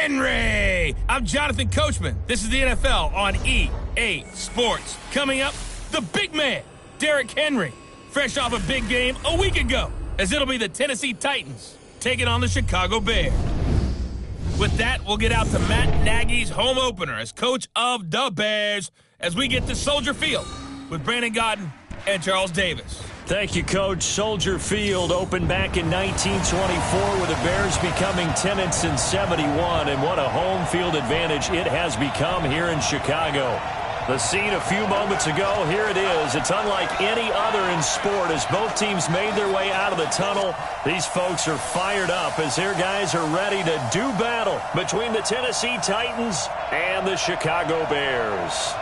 Henry. I'm Jonathan Coachman. This is the NFL on EA Sports. Coming up, the big man, Derrick Henry, fresh off a big game a week ago, as it'll be the Tennessee Titans taking on the Chicago Bears. With that, we'll get out to Matt Nagy's home opener as coach of the Bears as we get to Soldier Field with Brandon Gaudin and Charles Davis. Thank you, Coach. Soldier Field opened back in 1924 with the Bears becoming 10-71, and what a home field advantage it has become here in Chicago. The scene a few moments ago, here it is. It's unlike any other in sport as both teams made their way out of the tunnel. These folks are fired up as their guys are ready to do battle between the Tennessee Titans and the Chicago Bears.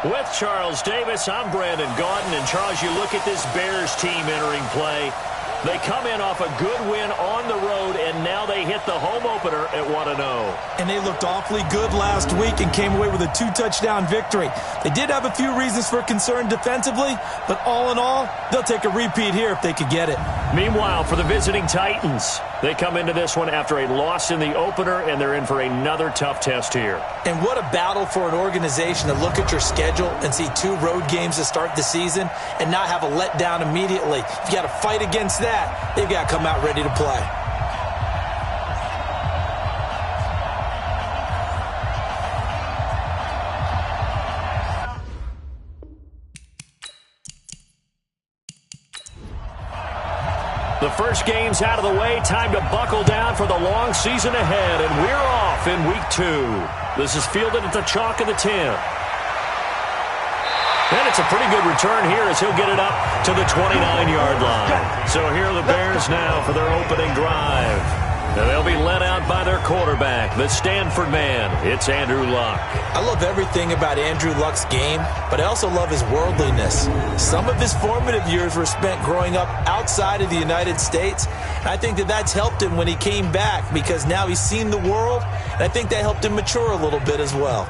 With Charles Davis, I'm Brandon Gaudin. And Charles, you look at this Bears team entering play. They come in off a good win on the road, and now they hit the home opener at 1-0. And they looked awfully good last week and came away with a 2-touchdown victory. They did have a few reasons for concern defensively, but all in all, they'll take a repeat here if they could get it. Meanwhile, for the visiting Titans, they come into this one after a loss in the opener, and they're in for another tough test here. And what a battle for an organization to look at your schedule and see 2 road games to start the season and not have a letdown immediately. You've got to fight against that. They've got to come out ready to play. The first game's out of the way. Time to buckle down for the long season ahead, and we're off in week 2. This is fielded at the chalk of the 10. And it's a pretty good return here as he'll get it up to the 29-yard line. So here are the Bears now for their opening drive. And they'll be led out by their quarterback, the Stanford man. It's Andrew Luck. I love everything about Andrew Luck's game, but I also love his worldliness. Some of his formative years were spent growing up outside of the United States. And I think that that's helped him when he came back because now he's seen the world, and I think that helped him mature a little bit as well.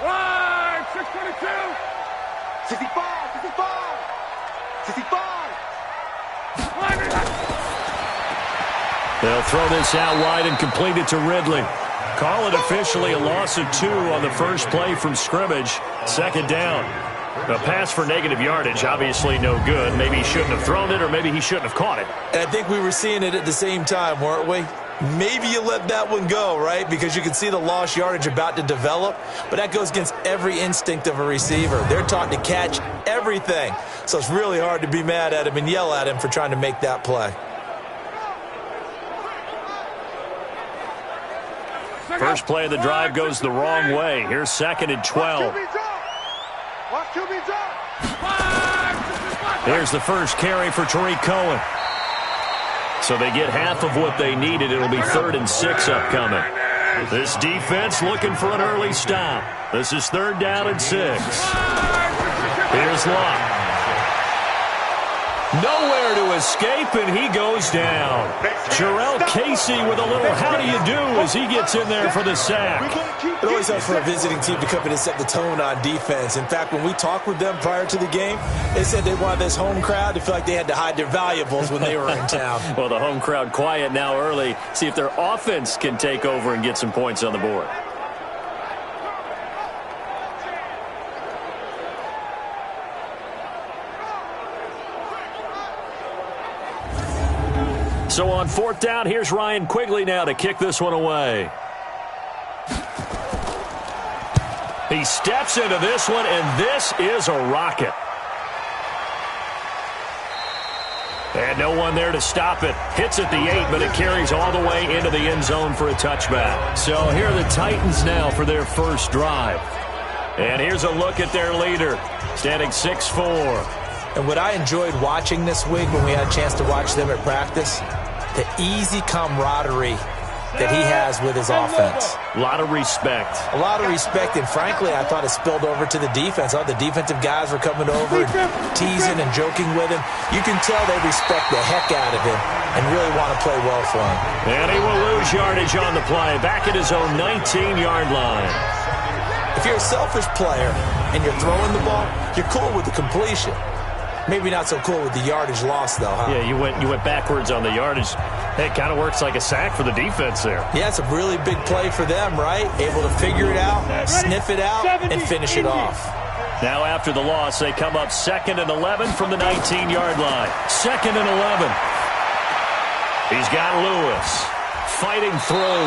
Line, 622. 65, 65, 65. They'll throw this out wide and complete it to Ridley. Call it officially a loss of 2 on the first play from scrimmage. Second down. A pass for negative yardage, obviously no good. Maybe he shouldn't have thrown it, or maybe he shouldn't have caught it. And I think we were seeing it at the same time, weren't we? Maybe you let that one go, right? Because you can see the lost yardage about to develop. But that goes against every instinct of a receiver. They're taught to catch everything. So it's really hard to be mad at him and yell at him for trying to make that play. First play of the drive goes the wrong way. Here's 2nd and 12. Here's the first carry for Tariq Cohen. So they get half of what they needed. It'll be 3rd and 6 upcoming. This defense looking for an early stop. This is 3rd down and 6. Here's Luck. Nowhere to escape, and he goes down. Jarrell Casey with a little how do you do as he gets in there for the sack. It always helps for a visiting team to come in and set the tone on defense. In fact, when we talked with them prior to the game, they said they wanted this home crowd to feel like they had to hide their valuables when they were in town. Well, the home crowd quiet now early. See if their offense can take over and get some points on the board. So on 4th down, here's Ryan Quigley now to kick this one away. He steps into this one, and this is a rocket. And no one there to stop it. Hits at the 8, but it carries all the way into the end zone for a touchback. So here are the Titans now for their first drive. And here's a look at their leader, standing 6'4". And what I enjoyed watching this week when we had a chance to watch them at practice, the easy camaraderie that he has with his offense. A lot of respect. A lot of respect, and frankly, I thought it spilled over to the defense. All the defensive guys were coming over and teasing and joking with him. You can tell they respect the heck out of him and really want to play well for him. And he will lose yardage on the play, back at his own 19-yard line. If you're a selfish player and you're throwing the ball, you're cool with the completion. Maybe not so cool with the yardage loss, though, huh? Yeah, you went backwards on the yardage. It kind of works like a sack for the defense there. Yeah, it's a really big play for them, right? Able to figure it out, sniff it out, and finish it off. Now after the loss, they come up 2nd and 11 from the 19-yard line. 2nd and 11. He's got Lewis fighting through.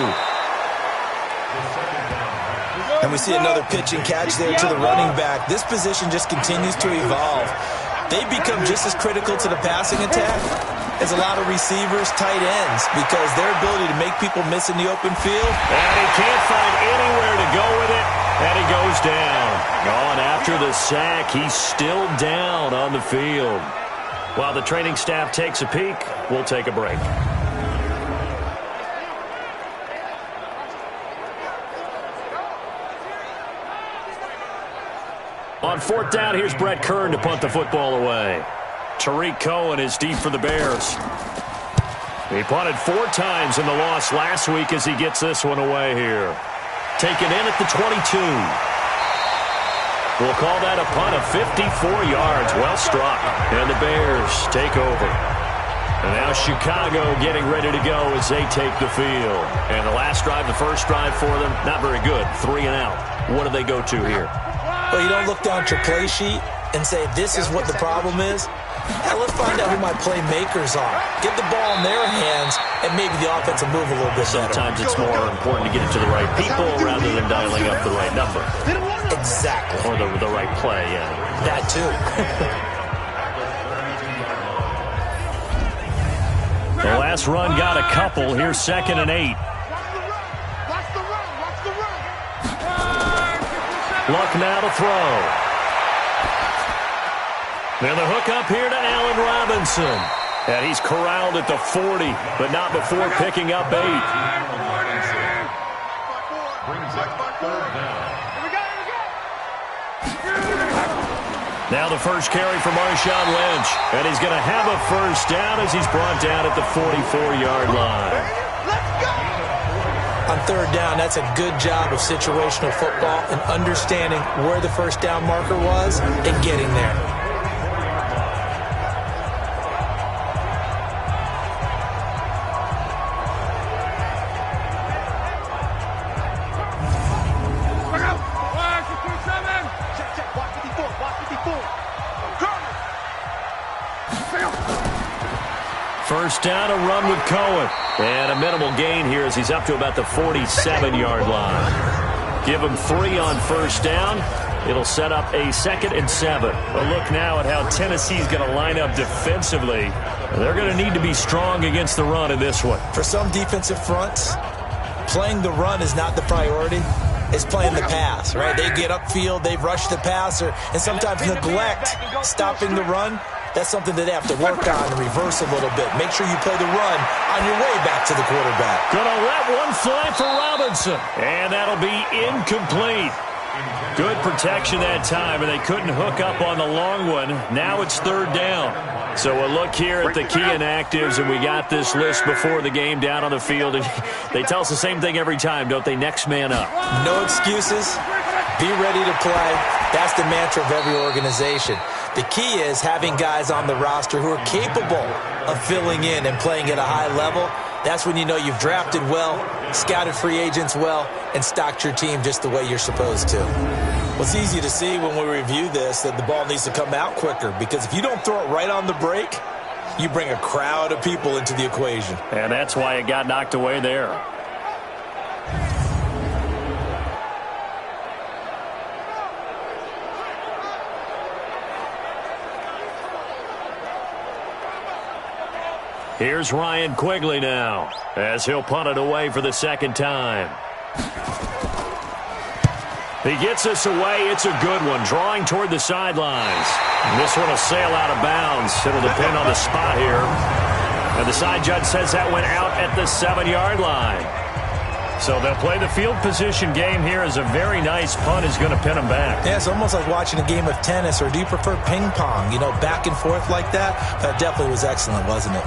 And we see another pitch and catch there to the running back. This position just continues to evolve. They become just as critical to the passing attack as a lot of receivers, tight ends, because their ability to make people miss in the open field. And he can't find anywhere to go with it, and he goes down. On after the sack, he's still down on the field. While the training staff takes a peek, we'll take a break. On 4th down, here's Brett Kern to punt the football away. Tariq Cohen is deep for the Bears. He punted 4 times in the loss last week as he gets this one away here. Taken in at the 22. We'll call that a punt of 54 yards. Well struck. And the Bears take over. And now Chicago getting ready to go as they take the field. And the last drive, the first drive for them, not very good. 3 and out. What do they go to here? Well, you don't look down at your play sheet and say, this is what the problem is. Now let's find out who my playmakers are. Get the ball in their hands, and maybe the offense will move a little bit better. Sometimes it's more important to get it to the right people rather than dialing up the right number. Exactly. Or the right play, yeah. That too. The last run got a couple. Here's 2nd and 8. Luck now to throw. Now the hook up here to Allen Robinson. And he's corralled at the 40, but not before picking up 8. Now the first carry for Marshawn Lynch. And he's going to have a first down as he's brought down at the 44-yard line. On 3rd down, that's a good job of situational football and understanding where the first down marker was and getting there. First down, a run with Cohen. And a minimal gain here as he's up to about the 47-yard line. Give him 3 on first down. It'll set up a 2nd and 7. A look now at how Tennessee's going to line up defensively. They're going to need to be strong against the run in this one. For some defensive fronts, playing the run is not the priority. It's playing the pass, right? They get upfield, they rush the passer, and sometimes neglect stopping the run. That's something that they have to work on and reverse a little bit. Make sure you play the run on your way back to the quarterback. Gonna let one fly for Robinson. And that'll be incomplete. Good protection that time, and they couldn't hook up on the long one. Now it's 3rd down. So a look here at the key inactives, and we got this list before the game down on the field. And they tell us the same thing every time, don't they? Next man up. No excuses. Be ready to play. That's the mantra of every organization. The key is having guys on the roster who are capable of filling in and playing at a high level. That's when you know you've drafted well, scouted free agents well, and stocked your team just the way you're supposed to. Well, it's easy to see when we review this that the ball needs to come out quicker, because if you don't throw it right on the break, you bring a crowd of people into the equation. And that's why it got knocked away there. Here's Ryan Quigley now, as he'll punt it away for the second time. He gets this away. It's a good one, drawing toward the sidelines. And this one will sail out of bounds. It'll depend on the spot here. And the side judge says that went out at the 7-yard line. So they'll play the field position game here as a very nice punt is going to pin them back. Yeah, it's almost like watching a game of tennis, or do you prefer ping pong? You know, back and forth like that? That definitely was excellent, wasn't it?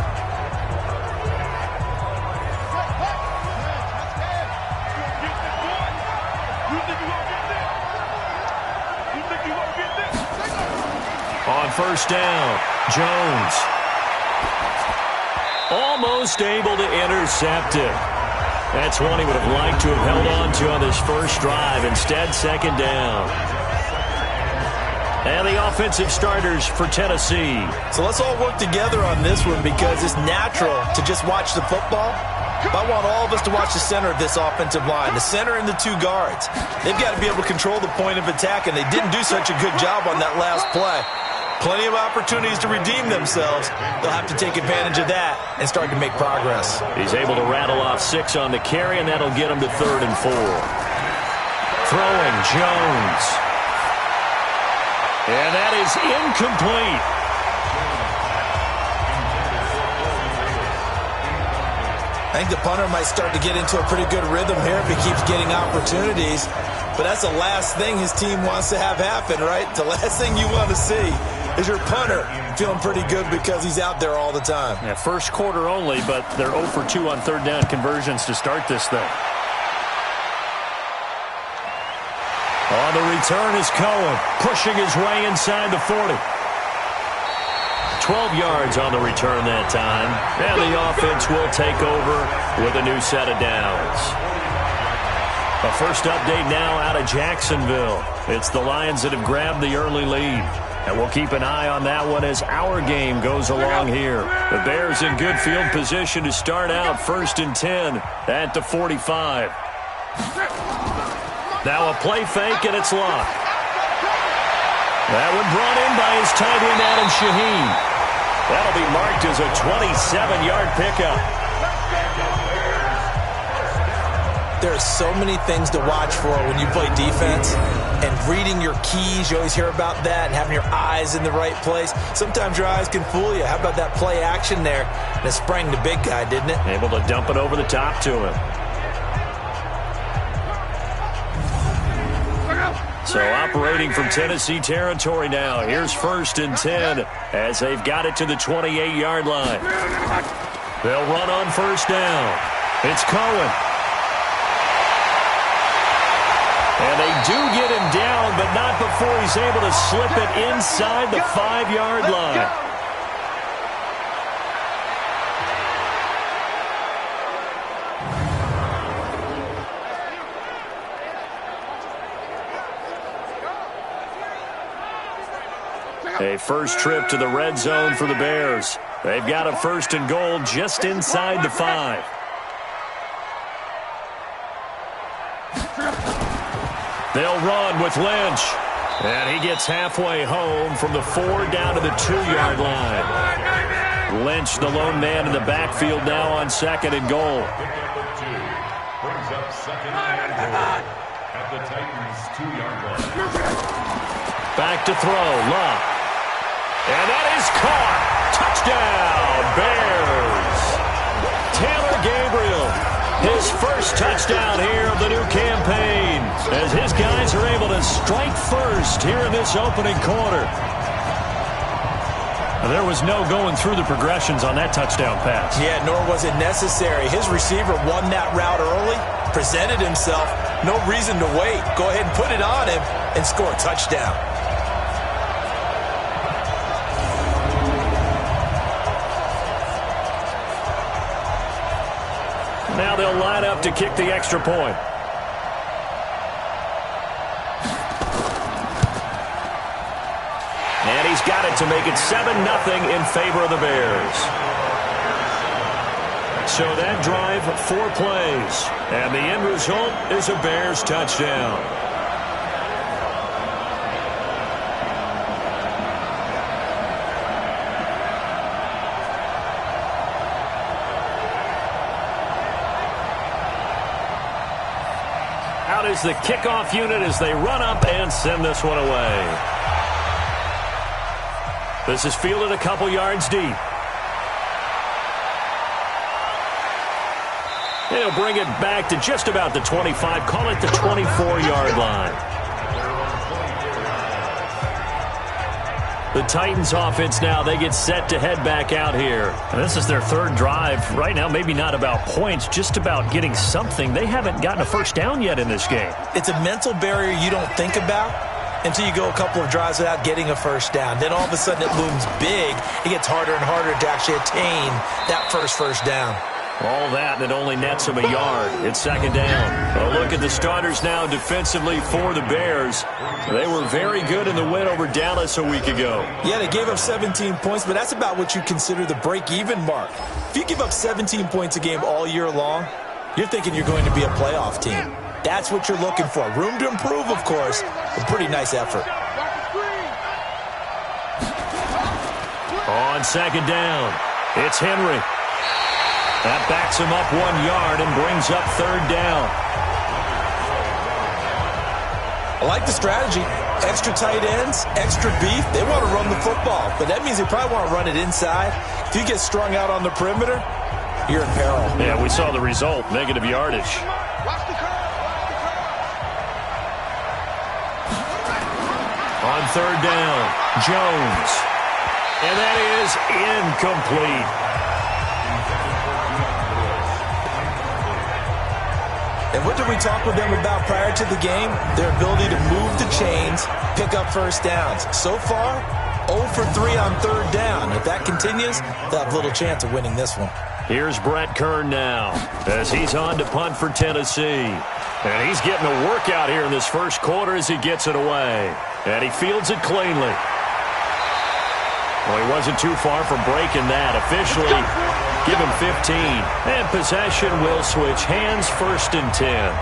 On first down, Jones. Almost able to intercept it. That's one he would have liked to have held on to on this first drive. Instead, second down. And the offensive starters for Tennessee. So let's all work together on this one, because it's natural to just watch the football. But I want all of us to watch the center of this offensive line, the center and the 2 guards. They've got to be able to control the point of attack, and they didn't do such a good job on that last play. Plenty of opportunities to redeem themselves. They'll have to take advantage of that and start to make progress. He's able to rattle off 6 on the carry, and that'll get him to 3rd and 4. Throwing, Jones. And that is incomplete. I think the punter might start to get into a pretty good rhythm here if he keeps getting opportunities. But that's the last thing his team wants to have happen, right? The last thing you want to see is your punter feeling pretty good because he's out there all the time. Yeah, first quarter only, but they're 0 for 2 on 3rd down conversions to start this thing. On the return is Cohen, pushing his way inside the 40. 12 yards on the return that time. And the offense will take over with a new set of downs. A first update now out of Jacksonville. It's the Lions that have grabbed the early lead. And we'll keep an eye on that one as our game goes along here. The Bears in good field position to start out 1st and 10 at the 45. Now a play fake, and it's locked. That one brought in by his tight end, Adam Shaheen. That'll be marked as a 27-yard pickup. There are so many things to watch for when you play defense, and reading your keys, you always hear about that, and having your eyes in the right place. Sometimes your eyes can fool you. How about that play action there? And it sprang the big guy, didn't it? Able to dump it over the top to him. So operating from Tennessee territory now. Here's 1st and 10 as they've got it to the 28-yard line. They'll run on first down. It's Cohen. And they do get him down, but not before he's able to slip it inside the 5-yard line. A first trip to the red zone for the Bears. They've got a 1st and goal just inside the 5. They'll run with Lynch. And he gets halfway home from the 4 down to the 2-yard line. Lynch, the lone man in the backfield now on 2nd and goal. Brings up 2nd and goal at the Titans' 2-yard line. Back to throw, Love. And that is caught. Touchdown, Bears. Taylor Gabriel, his first touchdown here of the new campaign, as his guys are able to strike first here in this opening quarter. There was no going through the progressions on that touchdown pass. Yeah, nor was it necessary. His receiver won that route early, presented himself, no reason to wait. Go ahead and put it on him and score a touchdown. Now they'll line up to kick the extra point. And he's got it to make it 7-0 in favor of the Bears. So that drive, 4 plays. And the end result is a Bears touchdown. is the kickoff unit as they run up and send this one away. This is fielded a couple yards deep. They'll bring it back to just about the 25. Call it the 24-yard line. The Titans offense now, they get set to head back out here. And this is their third drive. Right now, maybe not about points, just about getting something. They haven't gotten a first down yet in this game. It's a mental barrier you don't think about until you go a couple of drives without getting a first down. Then all of a sudden it looms big. It gets harder and harder to actually attain that first down. All that, and it only nets them a yard. It's second down. A look at the starters now defensively for the Bears. They were very good in the win over Dallas a week ago. Yeah, they gave up 17 points, but that's about what you consider the break-even mark. If you give up 17 points a game all year long, you're thinking you're going to be a playoff team. That's what you're looking for. Room to improve, of course, but pretty nice effort. On second down, it's Henry. That backs him up 1 yard and brings up third down. I like the strategy. Extra tight ends, extra beef. They want to run the football, but that means they probably want to run it inside. If you get strung out on the perimeter, you're in peril. Yeah, we saw the result, negative yardage. On third down, Jones. And that is incomplete. And what did we talk with them about prior to the game? Their ability to move the chains, pick up first downs. So far, 0 for 3 on third down. If that continues, they'll have little chance of winning this one. Here's Brett Kern now as he's on to punt for Tennessee. And he's getting a workout here in this first quarter as he gets it away. And he fields it cleanly. Well, he wasn't too far from breaking that. Officially, give him 15. And possession will switch hands, 1st and 10.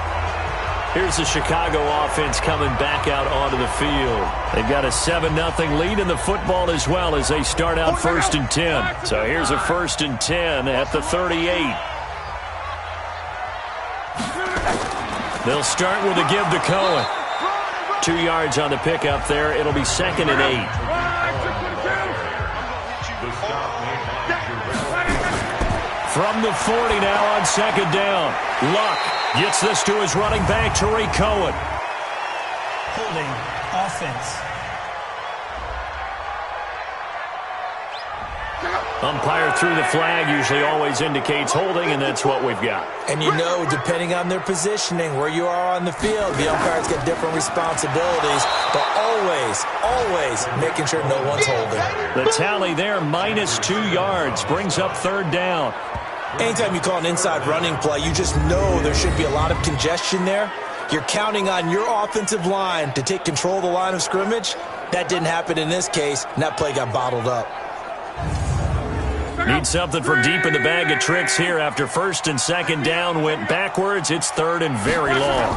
Here's the Chicago offense coming back out onto the field. They've got a 7-0 lead in the football as well as they start out 1st and 10. So here's a 1st and 10 at the 38. They'll start with a give to Cohen. 2 yards on the pickup there. It'll be 2nd and 8. From the 40 now on second down. Luck gets this to his running back, Tariq Cohen. Holding offense. Umpire threw the flag, usually always indicates holding, and that's what we've got. And you know, depending on their positioning, where you are on the field, the umpires get different responsibilities, but always making sure no one's holding. The tally there, -2 yards, brings up third down. Anytime you call an inside running play, you just know there should be a lot of congestion there. You're counting on your offensive line to take control of the line of scrimmage. That didn't happen in this case, and that play got bottled up. Need something from deep in the bag of tricks here after 1st and 2nd down went backwards. It's 3rd and very long.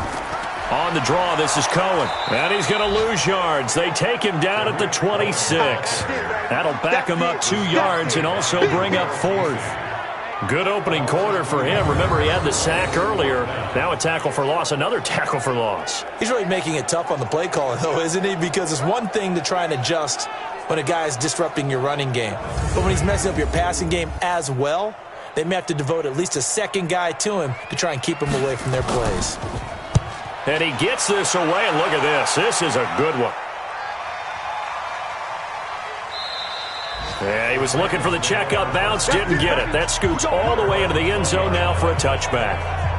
On the draw, this is Cohen. And he's going to lose yards. They take him down at the 26. That'll back him up 2 yards and also bring up 4th. Good opening quarter for him. Remember, he had the sack earlier. Now a tackle for loss, another tackle for loss. He's really making it tough on the play call, though, isn't he? Because it's one thing to try and adjust when a guy is disrupting your running game. But when he's messing up your passing game as well, they may have to devote at least a second guy to him to try and keep him away from their plays. And he gets this away, and look at this. This is a good one. Yeah, he was looking for the checkup bounce, didn't get it. That scoots all the way into the end zone now for a touchback.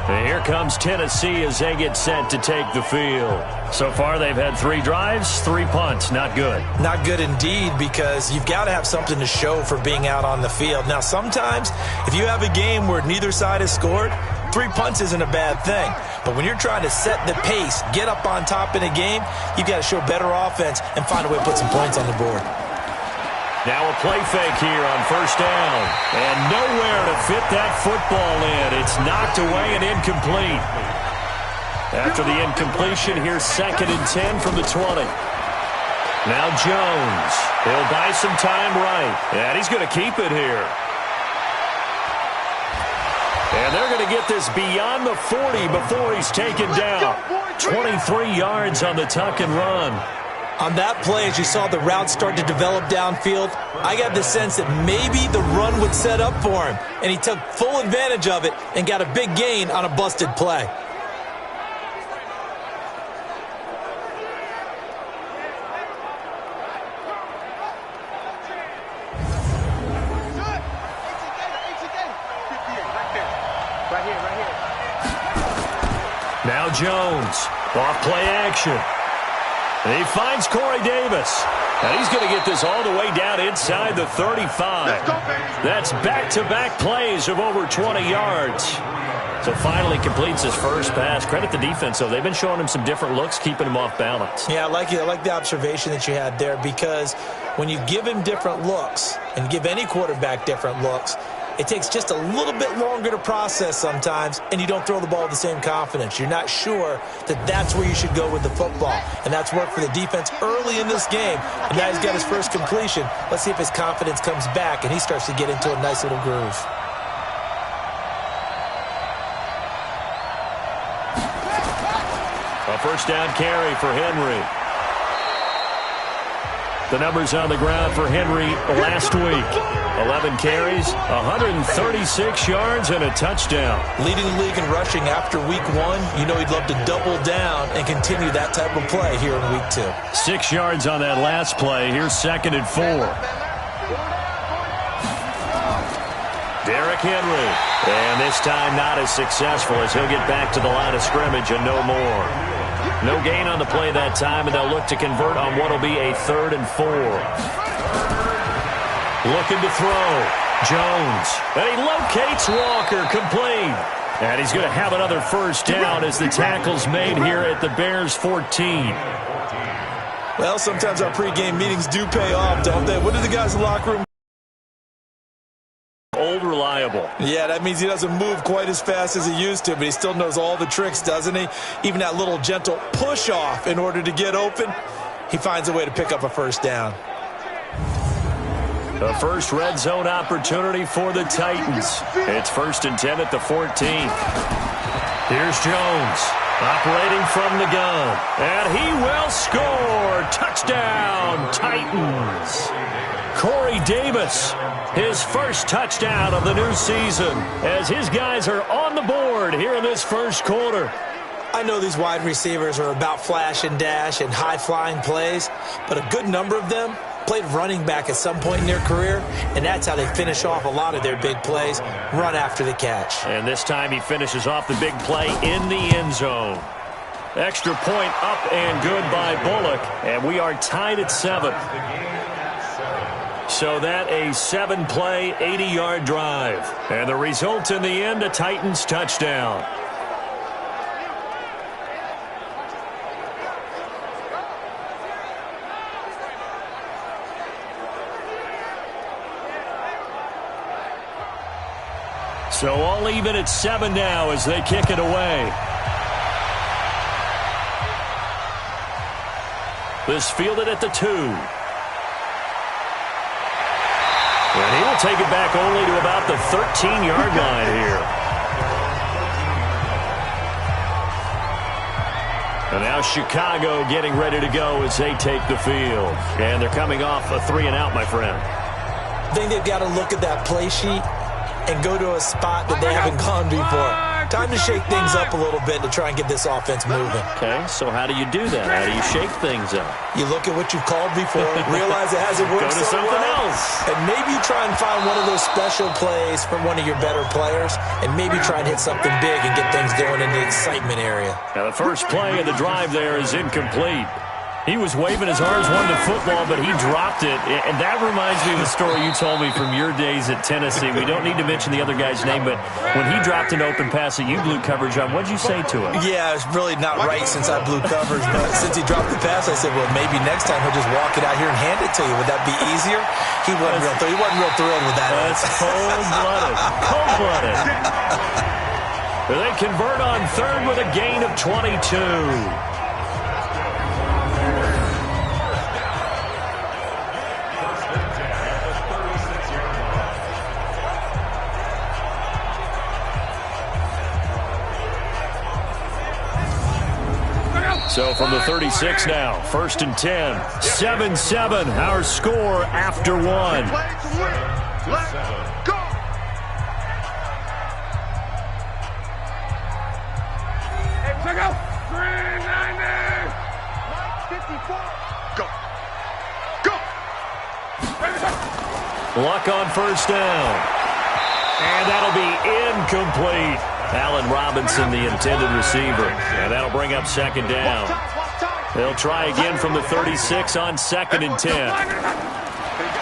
And here comes Tennessee as they get set to take the field. So far, they've had 3 drives, 3 punts. Not good. Not good indeed, because you've got to have something to show for being out on the field. Now, sometimes, if you have a game where neither side has scored, 3 punts isn't a bad thing. But when you're trying to set the pace, get up on top in a game, you've got to show better offense and find a way to put some points on the board. Now a play fake here on 1st down. And nowhere to fit that football in. It's knocked away and incomplete. After the incompletion, here's 2nd and 10 from the 20. Now Jones. He'll buy some time right. And he's going to keep it here. And they're going to get this beyond the 40 before he's taken down. 23 yards on the tuck and run. On that play, as you saw the route start to develop downfield, I got the sense that maybe the run would set up for him, and he took full advantage of it and got a big gain on a busted play. Now Jones, off play action. And he finds Corey Davis. And he's going to get this all the way down inside the 35. That's back-to-back plays of over 20 yards. So finally completes his first pass. Credit the defense, though. They've been showing him some different looks, keeping him off balance. Yeah, I like it. I like the observation that you had there, because when you give him different looks and give any quarterback different looks, it takes just a little bit longer to process sometimes, and you don't throw the ball with the same confidence. You're not sure that that's where you should go with the football, and that's worked for the defense early in this game, and now he's got his first completion. Let's see if his confidence comes back, and he starts to get into a nice little groove. A first down carry for Henry. The numbers on the ground for Henry last week. 11 carries, 136 yards, and a touchdown. Leading the league in rushing after week 1. You know he'd love to double down and continue that type of play here in week 2. 6 yards on that last play. Here's 2nd and 4. Derrick Henry. And this time not as successful, as he'll get back to the line of scrimmage and no more. No gain on the play that time, and they'll look to convert on what will be a 3rd and 4. Looking to throw. Jones. And he locates Walker, complete. And he's going to have another first down as the tackle's made here at the Bears' 14. Well, sometimes our pregame meetings do pay off, don't they? What do the guys in the locker room? Old reliable. Yeah, that means he doesn't move quite as fast as he used to, but he still knows all the tricks, doesn't he? Even that little gentle push-off in order to get open, he finds a way to pick up a first down. The first red zone opportunity for the Titans. It's 1st and 10 at the 14. Here's Jones, operating from the gun. And he will score. Touchdown, Titans. Corey Davis, his first touchdown of the new season, as his guys are on the board here in this first quarter. I know these wide receivers are about flash and dash and high-flying plays, but a good number of them played running back at some point in their career, and that's how they finish off a lot of their big plays, run after the catch. And this time he finishes off the big play in the end zone. Extra point up and good by Bullock, and we are tied at 7. So that a 7-play, 80-yard drive. And the result in the end, a Titans touchdown. So all even at 7 now as they kick it away. This fielded at the 2. And he will take it back only to about the 13-yard line here. And now Chicago getting ready to go as they take the field. And they're coming off a 3-and-out, my friend. I think they've got to look at that play sheet and go to a spot that they haven't gone before. Time to shake things up a little bit to try and get this offense moving. Okay, so how do you do that? How do you shake things up? You look at what you've called before, realize it hasn't worked Go to so something well, else. and maybe try and find one of those special plays from one of your better players, and maybe try and hit something big and get things going in the excitement area. Now the first play of the drive there is incomplete. He was waving his arms, wanted the football, but he dropped it. And that reminds me of the story you told me from your days at Tennessee. We don't need to mention the other guy's name, but when he dropped an open pass that you blew coverage on, what did you say to him? Yeah, it's really not right since I blew coverage, but since he dropped the pass, I said, well, maybe next time he'll just walk it out here and hand it to you. Would that be easier? He wasn't real thrilled with that. That's cold-blooded. Cold-blooded. They convert on 3rd with a gain of 22. So from the 36 now, 1st and 10, 7-7, our score after one. Let's go. Hey, check out 390. 54. Go. Go. Luck on 1st down. And that'll be incomplete. Allen Robinson, the intended receiver. And that'll bring up 2nd down. They'll try again from the 36 on 2nd and 10.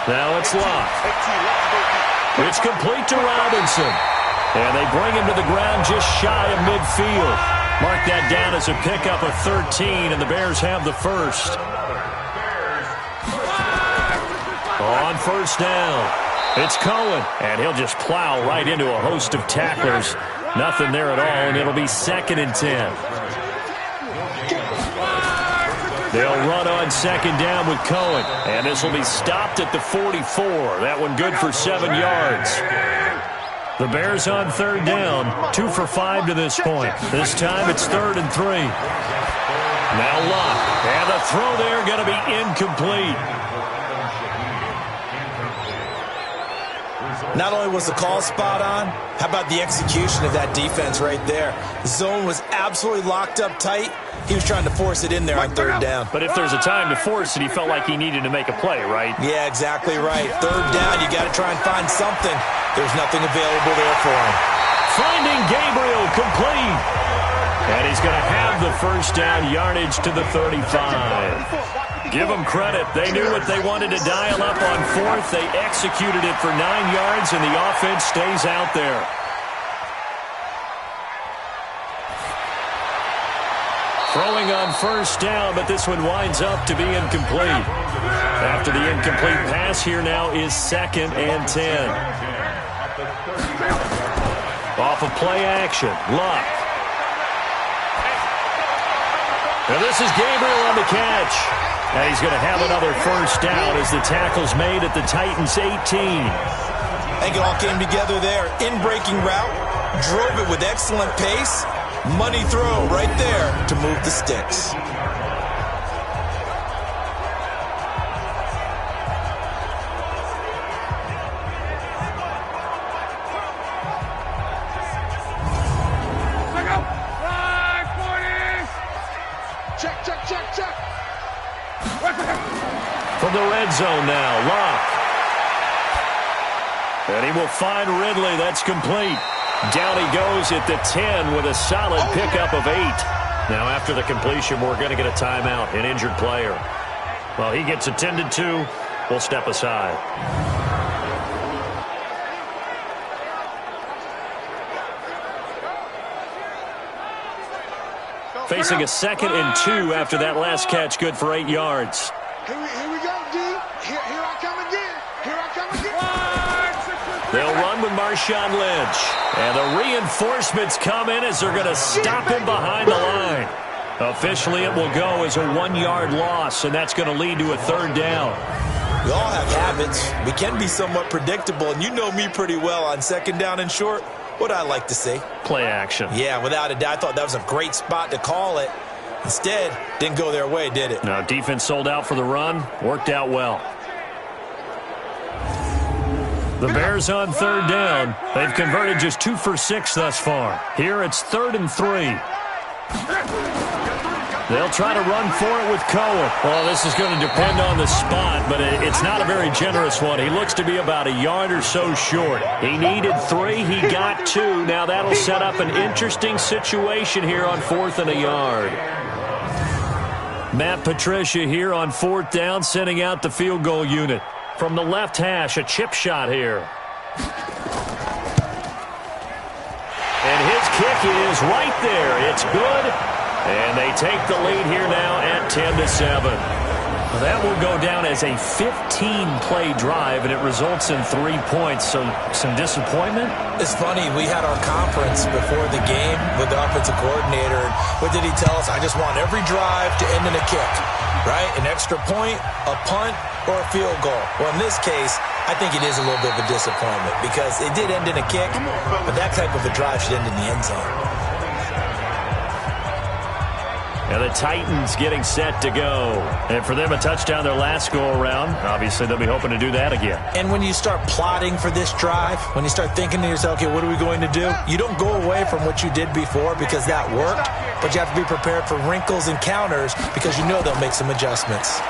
Now it's Luck. It's complete to Robinson. And they bring him to the ground just shy of midfield. Mark that down as a pickup of 13, and the Bears have the first. On 1st down, it's Cohen, and he'll just plow right into a host of tacklers. Nothing there at all, and it'll be 2nd and 10. They'll run on 2nd down with Cohen, and this will be stopped at the 44. That one good for 7 yards. The Bears on 3rd down, 2 for 5 to this point. This time it's 3rd and 3. Now Luck, and the throw there going to be incomplete. Not only was the call spot on, how about the execution of that defense right there? The zone was absolutely locked up tight. He was trying to force it in there on 3rd down. But if there's a time to force it, he felt like he needed to make a play, right? Yeah, exactly right. 3rd down, you got to try and find something. There's nothing available there for him. Finding Gabriel complete. And he's going to have the 1st down yardage to the 35. Give them credit. They knew what they wanted to dial up on 4th. They executed it for 9 yards, and the offense stays out there. Throwing on 1st down, but this one winds up to be incomplete. After the incomplete pass, here now is 2nd and 10. Off of play action, Luck. And this is Gabriel on the catch. And he's going to have another 1st down as the tackle's made at the Titans' 18. I think it all came together there. In-breaking route, drove it with excellent pace. Money throw right there to move the sticks. From the red zone now, Luck. And he will find Ridley. That's complete. Down he goes at the 10 with a solid pickup of 8. Now after the completion, we're going to get a timeout, an injured player. Well, he gets attended to. We'll step aside. Facing a 2nd and 2 after that last catch, good for 8 yards. Here we go, D. Here I come again. Here I come again. They'll run with Marshawn Lynch. And the reinforcements come in as they're going to stop him behind the line. Officially, it will go as a 1-yard loss, and that's going to lead to a 3rd down. We all have habits. We can be somewhat predictable, and you know me pretty well on 2nd down and short. What I like to see. Play action. Yeah, without a doubt, I thought that was a great spot to call it. Instead, didn't go their way, did it? No, defense sold out for the run. Worked out well. The Bears on 3rd down. They've converted just 2 for 6 thus far. Here it's 3rd and 3. They'll try to run for it with Cohen. Well, this is going to depend on the spot, but it's not a very generous one. He looks to be about a yard or so short. He needed 3. He got 2. Now that'll set up an interesting situation here on 4th and a yard. Matt Patricia here on 4th down, sending out the field goal unit. From the left hash, a chip shot here. And his kick is right there. It's good. And they take the lead here now at 10-7. That will go down as a 15-play drive, and it results in 3 points. So some disappointment? It's funny. We had our conference before the game with the offensive coordinator. And what did he tell us? I just want every drive to end in a kick, right? An extra point, a punt, or a field goal. Well, in this case, I think it is a little bit of a disappointment because it did end in a kick, but that type of a drive should end in the end zone. And the Titans getting set to go. And for them, a touchdown their last go-around. Obviously, they'll be hoping to do that again. And when you start plotting for this drive, when you start thinking to yourself, okay, what are we going to do? You don't go away from what you did before because that worked, but you have to be prepared for wrinkles and counters because you know they'll make some adjustments.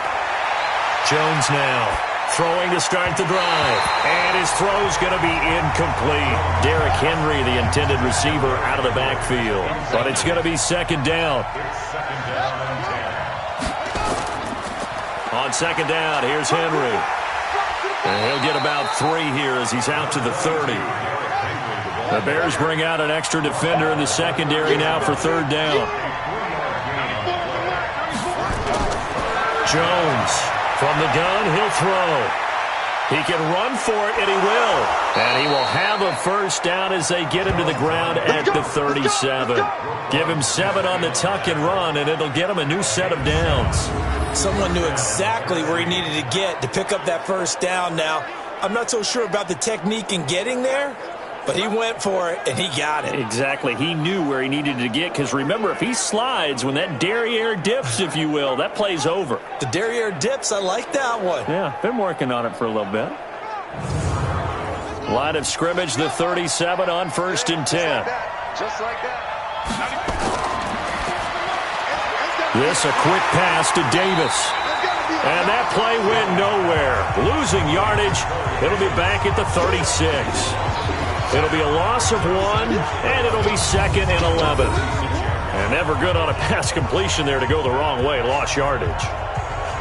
Jones now throwing to start the drive. And his throw's going to be incomplete. Derrick Henry, the intended receiver, out of the backfield. But it's going to be second down. On second down, here's Henry. And he'll get about 3 here as he's out to the 30. The Bears bring out an extra defender in the secondary now for third down. Jones from the gun, he'll throw. He can run for it, and he will. And he will have a first down as they get him to the ground at the 37. Give him 7 on the tuck and run, and it'll get him a new set of downs. Someone knew exactly where he needed to get to pick up that first down. Now, I'm not so sure about the technique in getting there, but he went for it, and he got it. Exactly. He knew where he needed to get, because remember, if he slides, when that derriere dips, if you will, that play's over. The derriere dips, I like that one. Yeah, been working on it for a little bit. Line of scrimmage, the 37 on 1st and 10. Just like that. This a quick pass to Davis. And that play went nowhere. Losing yardage. It'll be back at the 36. It'll be a loss of 1, and it'll be 2nd and 11. And never good on a pass completion there to go the wrong way. Lost yardage.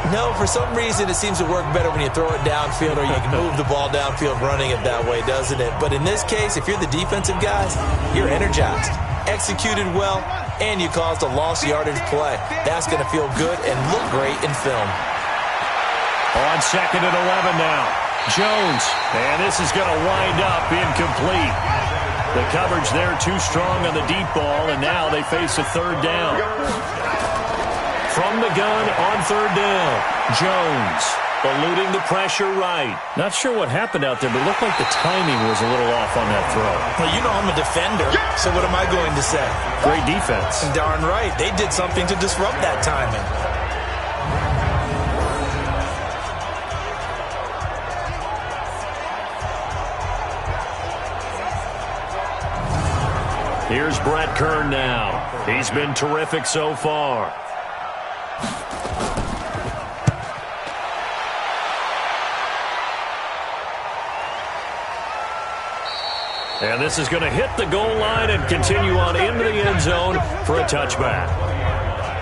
No, for some reason it seems to work better when you throw it downfield or you can move the ball downfield running it that way, doesn't it? But in this case, if you're the defensive guys, you're energized, executed well, and you caused a lost yardage play. That's going to feel good and look great in film. On 2nd and 11 now. Jones, and this is going to wind up incomplete. The coverage there too strong on the deep ball, and now they face a third down. From the gun on third down, Jones eluding the pressure right. Not sure what happened out there, but it looked like the timing was a little off on that throw. Well, you know I'm a defender, so what am I going to say? Great defense. Darn right. They did something to disrupt that timing. Here's Brett Kern now. He's been terrific so far. And this is going to hit the goal line and continue on into the end zone for a touchback.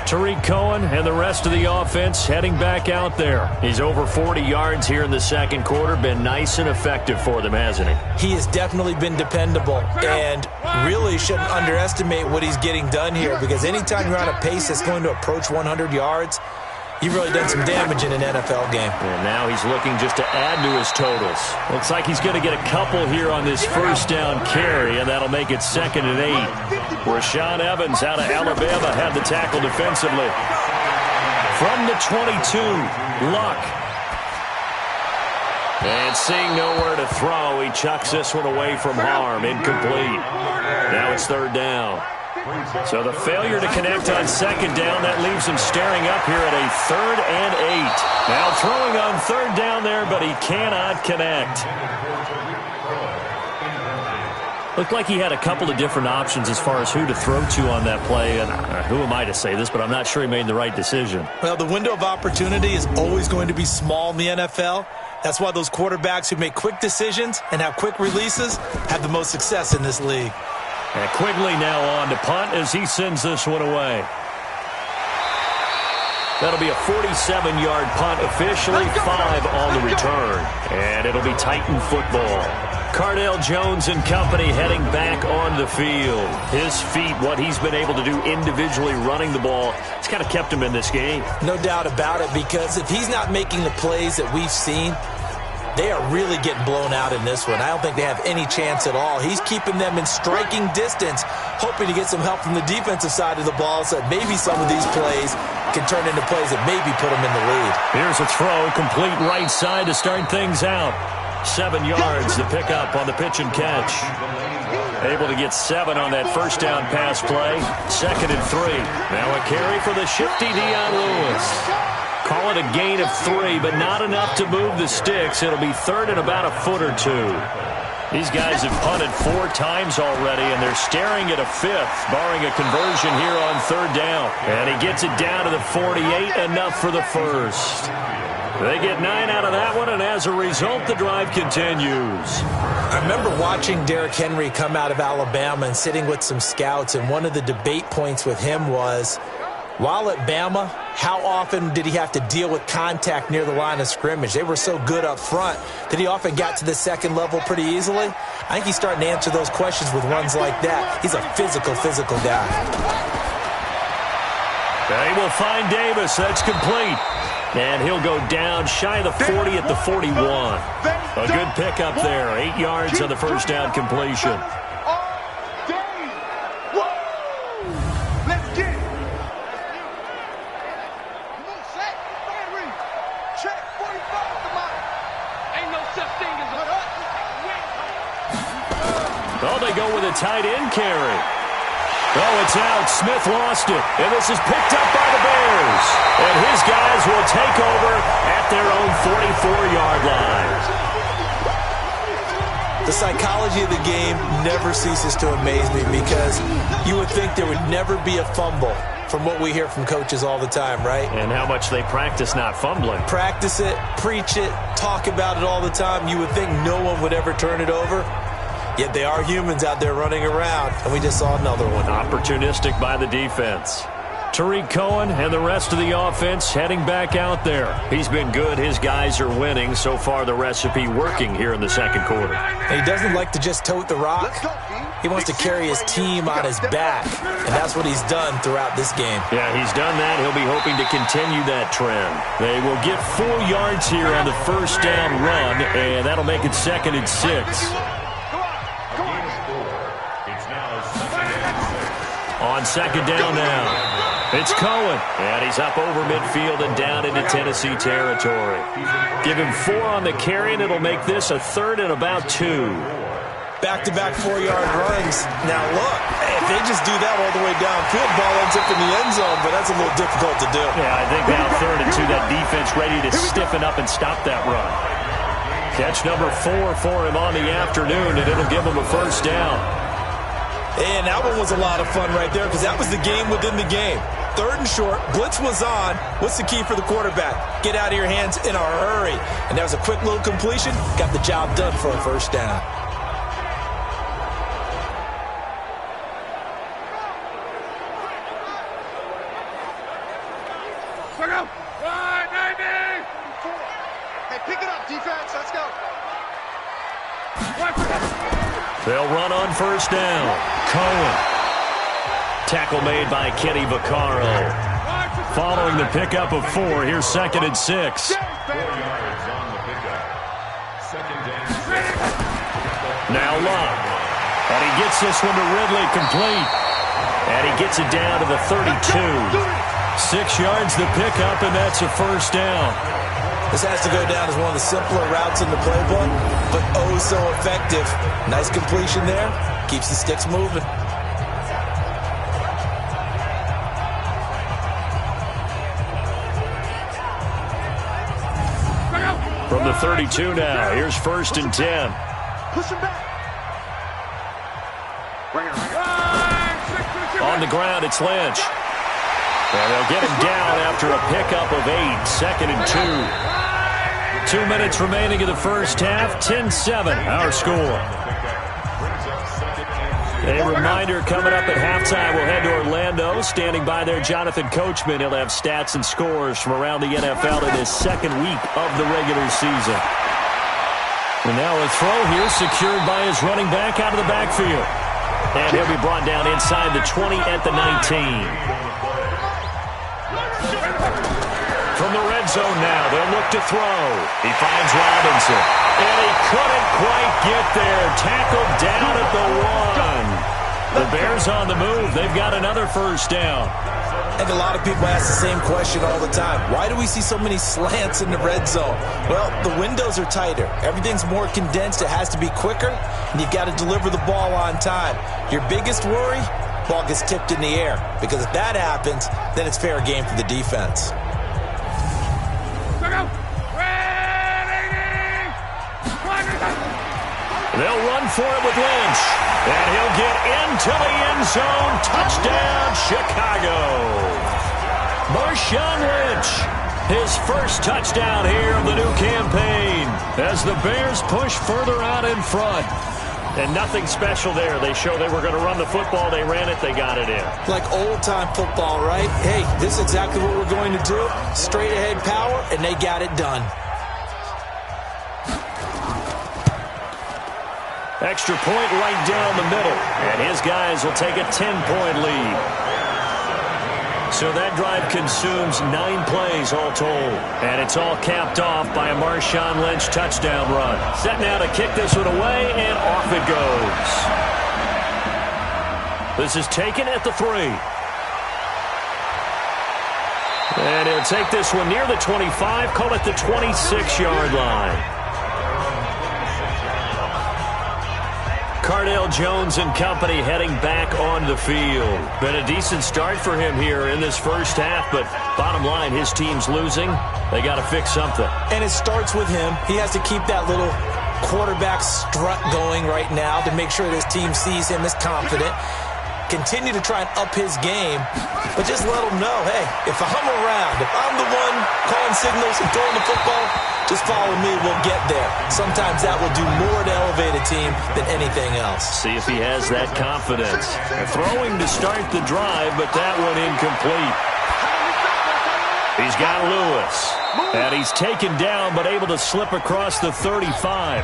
Tariq Cohen and the rest of the offense heading back out there. He's over 40 yards here in the second quarter. Been nice and effective for them, hasn't he? He has definitely been dependable and really shouldn't underestimate what he's getting done here, because anytime you're on a pace that's going to approach 100 yards, you've really done some damage in an NFL game. And now he's looking just to add to his totals. Looks like he's going to get a couple here on this first down carry, and that'll make it 2nd and 8. Rashaan Evans out of Alabama had the tackle defensively. From the 22, Luck. And seeing nowhere to throw, he chucks this one away from harm. Incomplete. Now it's third down. So the failure to connect on second down, that leaves him staring up here at a 3rd and 8. Now throwing on third down there, but he cannot connect. Looked like he had a couple of different options as far as who to throw to on that play. And who am I to say this, but I'm not sure he made the right decision. Well, the window of opportunity is always going to be small in the NFL. That's why those quarterbacks who make quick decisions and have quick releases have the most success in this league. And Quigley now on to punt as he sends this one away. That'll be a 47-yard punt, officially 5 on the return. And it'll be Titan football. Cardale Jones and company heading back on the field. His feet, what he's been able to do individually running the ball, it's kind of kept him in this game. No doubt about it, because if he's not making the plays that we've seen, they are really getting blown out in this one. I don't think they have any chance at all. He's keeping them in striking distance, hoping to get some help from the defensive side of the ball so that maybe some of these plays can turn into plays that maybe put them in the lead. Here's a throw, complete right side to start things out. 7 yards, the pickup on the pitch and catch. Able to get 7 on that first down pass play. 2nd and 3. Now a carry for the shifty Dion Lewis. Call it a gain of 3, but not enough to move the sticks. It'll be 3rd and about a foot or 2. These guys have punted 4 times already, and they're staring at a 5th, barring a conversion here on 3rd down. And he gets it down to the 48, enough for the first. They get 9 out of that one, and as a result, the drive continues. I remember watching Derrick Henry come out of Alabama and sitting with some scouts, and one of the debate points with him was, while at Bama, how often did he have to deal with contact near the line of scrimmage? They were so good up front that he often got to the second level pretty easily. I think he's starting to answer those questions with runs like that. He's a physical guy. They will find Davis. That's complete. And he'll go down shy of the 40 at the 41. A good pickup there. 8 yards on the first down completion. Let's get it. Come on, Shaq. Check 45, come on. Ain't no such thing as a Oh, they go with a tight end carry. Oh, it's out. Smith lost it. And this is picked up by the Bears. And his guys will take over at their own 44-yard line. The psychology of the game never ceases to amaze me because you would think there would never be a fumble from what we hear from coaches all the time, right? And how much they practice not fumbling. Practice it, preach it, talk about it all the time. You would think no one would ever turn it over. Yet they are humans out there running around, and we just saw another one. Opportunistic by the defense. Tariq Cohen and the rest of the offense heading back out there. He's been good. His guys are winning. So far, the recipe working here in the second quarter. And he doesn't like to just tote the rock. He wants to carry his team on his back, and that's what he's done throughout this game. Yeah, he's done that. He'll be hoping to continue that trend. They will get 4 yards here on the first down run, and that'll make it 2nd and 6. On 2nd down now, it's Cohen. And he's up over midfield and down into Tennessee territory. Give him 4 on the carry, and it'll make this a 3rd and about 2. Back-to-back 4-yard runs. Now, look, if they just do that all the way downfield, ball ends up in the end zone, but that's a little difficult to do. Yeah, I think now 3rd and 2, that defense ready to stiffen up and stop that run. Catch number 4 for him on the afternoon, and it'll give him a first down. And that one was a lot of fun right there because that was the game within the game. 3rd and short, blitz was on. What's the key for the quarterback? Get out of your hands in a hurry. And that was a quick little completion. Got the job done for a first down. Hey, pick it up, defense. Let's go. They'll run on first down. Cohen. Tackle made by Kenny Vaccaro. Following the pickup of 4, here's 2nd and 6. 4 yards on the pickup. 2nd and 6. Now Luck. And he gets this one to Ridley complete. And he gets it down to the 32. 6 yards the pickup, and that's a first down. This has to go down as one of the simpler routes in the playbook, but oh so effective. Nice completion there. Keeps the sticks moving. From the 32 now, here's 1st and 10. Push him back. On the ground, it's Lynch. And they'll get him down after a pickup of 8, 2nd and 2. 2 minutes remaining in the first half, 10-7, our score. A reminder coming up at halftime, we'll head to Orlando. Standing by there, Jonathan Coachman. He'll have stats and scores from around the NFL in his 2nd week of the regular season. And now a throw here secured by his running back out of the backfield. And he'll be brought down inside the 20 at the 19. From the red zone now, they'll look to throw. He finds Robinson. And he couldn't quite get there. Tackled down at the 1. The Bears on the move. They've got another first down. I think a lot of people ask the same question all the time. Why do we see so many slants in the red zone? Well, the windows are tighter. Everything's more condensed. It has to be quicker, and you've got to deliver the ball on time. Your biggest worry, ball gets tipped in the air, because if that happens, then it's fair game for the defense. They'll run for it with Lynch. And he'll get into the end zone. Touchdown, Chicago. Marshawn Lynch, his first touchdown here of the new campaign as the Bears push further out in front. And nothing special there. They show they were going to run the football. They ran it. They got it in. Like old-time football, right? Hey, this is exactly what we're going to do. Straight-ahead power, and they got it done. Extra point right down the middle. And his guys will take a 10-point lead. So that drive consumes 9 plays all told. And it's all capped off by a Marshawn Lynch touchdown run. Set now to kick this one away, and off it goes. This is taken at the 3. And he'll take this one near the 25, call it the 26-yard line. Cardale Jones and company heading back on the field. Been a decent start for him here in this first half, but bottom line, his team's losing. They got to fix something. And it starts with him. He has to keep that little quarterback strut going right now to make sure that his team sees him as confident. Continue to try and up his game, but just let him know, hey, if I'm around, if I'm the one calling signals and throwing the football, just follow me, we'll get there. Sometimes that will do more to elevate a team than anything else. See if he has that confidence. They're throwing to start the drive, but that one incomplete. He's got Lewis, and he's taken down but able to slip across the 35.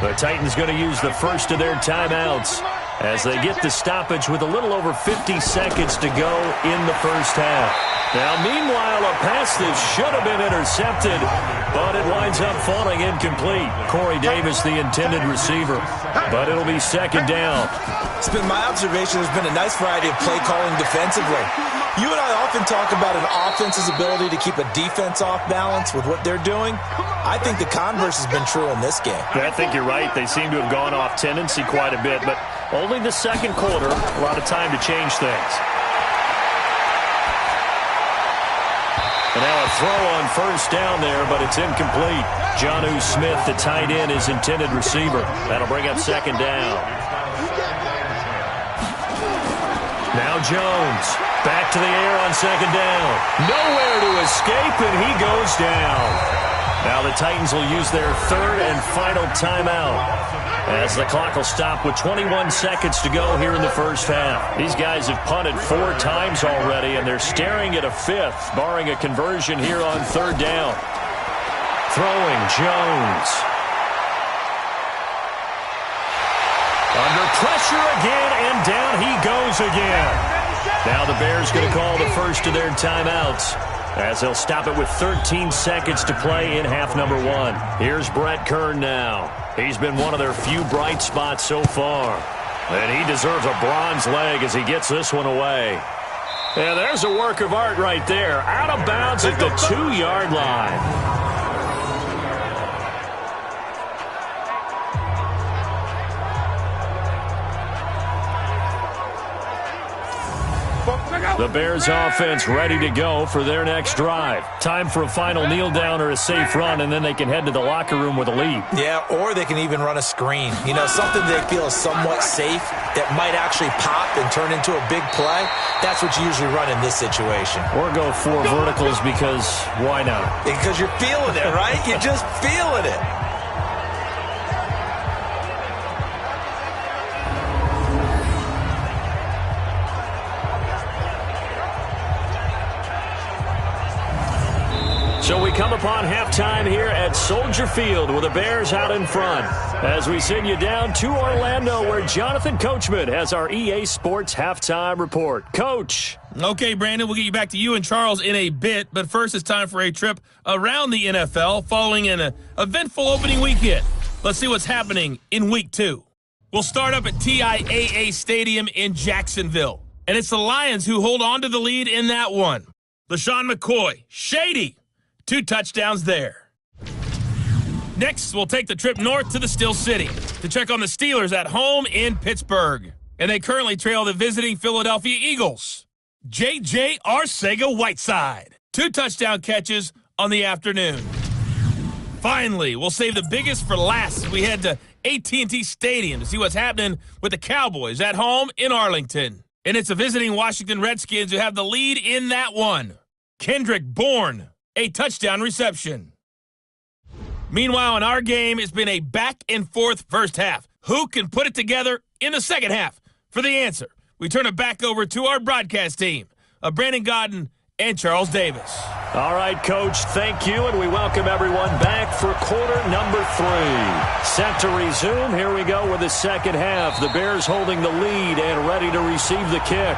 The Titans going to use the first of their timeouts as they get the stoppage with a little over 50 seconds to go in the first half. Now, meanwhile, a pass that should have been intercepted, but it winds up falling incomplete. Corey Davis, the intended receiver, but it'll be second down. It's been my observation there's been a nice variety of play calling defensively. You and I often talk about an offense's ability to keep a defense off balance with what they're doing. I think the converse has been true in this game. I think you're right. They seem to have gone off tendency quite a bit, but only the second quarter, a lot of time to change things. And now a throw on first down there, but it's incomplete. Jonnu Smith, the tight end, is intended receiver. That'll bring up second down. Now Jones, back to the air on second down. Nowhere to escape, and he goes down. Now the Titans will use their third and final timeout as the clock will stop with 21 seconds to go here in the first half. These guys have punted 4 times already, and they're staring at a 5th, barring a conversion here on third down. Throwing Jones. Under pressure again, and down he goes again. Now the Bears going to call the first of their timeouts as they'll stop it with 13 seconds to play in half number 1. Here's Brett Kern now. He's been one of their few bright spots so far. And he deserves a bronze leg as he gets this one away. Yeah, there's a work of art right there. Out of bounds at the 2-yard line. The Bears offense ready to go for their next drive. Time for a final kneel down or a safe run, and then they can head to the locker room with a lead. Yeah, or they can even run a screen. You know, something they feel is somewhat safe that might actually pop and turn into a big play. That's what you usually run in this situation. Or go 4 verticals because why not? Because you're feeling it, right? You're just feeling it. So we come upon halftime here at Soldier Field with the Bears out in front as we send you down to Orlando where Jonathan Coachman has our EA Sports halftime report. Coach. Okay, Brandon, we'll get you back to you and Charles in a bit, but first it's time for a trip around the NFL following an eventful opening weekend. Let's see what's happening in Week 2. will start up at TIAA Stadium in Jacksonville. And it's the Lions who hold on to the lead in that one. LaShawn McCoy, shady, 2 touchdowns there. Next, we'll take the trip north to the Steel City to check on the Steelers at home in Pittsburgh. And they currently trail the visiting Philadelphia Eagles. J.J. Arcega-Whiteside, 2 touchdown catches on the afternoon. Finally, we'll save the biggest for last as we head to AT&T Stadium to see what's happening with the Cowboys at home in Arlington. And it's the visiting Washington Redskins who have the lead in that one. Kendrick Bourne, a touchdown reception. Meanwhile, in our game, it's been a back-and-forth first half. Who can put it together in the second half? For the answer, we turn it back over to our broadcast team of Brandon Godden and Charles Davis. All right, Coach, thank you, and we welcome everyone back for quarter number 3. Set to resume. Here we go with the second half. The Bears holding the lead and ready to receive the kick.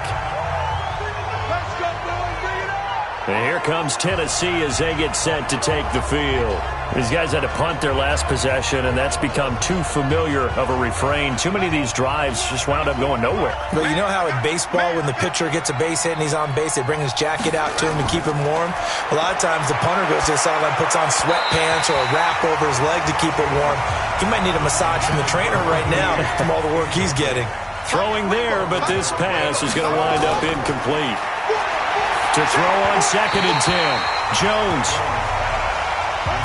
And here comes Tennessee as they get set to take the field. These guys had to punt their last possession, and that's become too familiar of a refrain. Too many of these drives just wound up going nowhere. But you know how in baseball, when the pitcher gets a base hit and he's on base, they bring his jacket out to him to keep him warm? A lot of times the punter goes to the sideline, puts on sweatpants or a wrap over his leg to keep it warm. He might need a massage from the trainer right now from all the work he's getting. Throwing there, but this pass is going to wind up incomplete. To throw on 2nd and 10, Jones.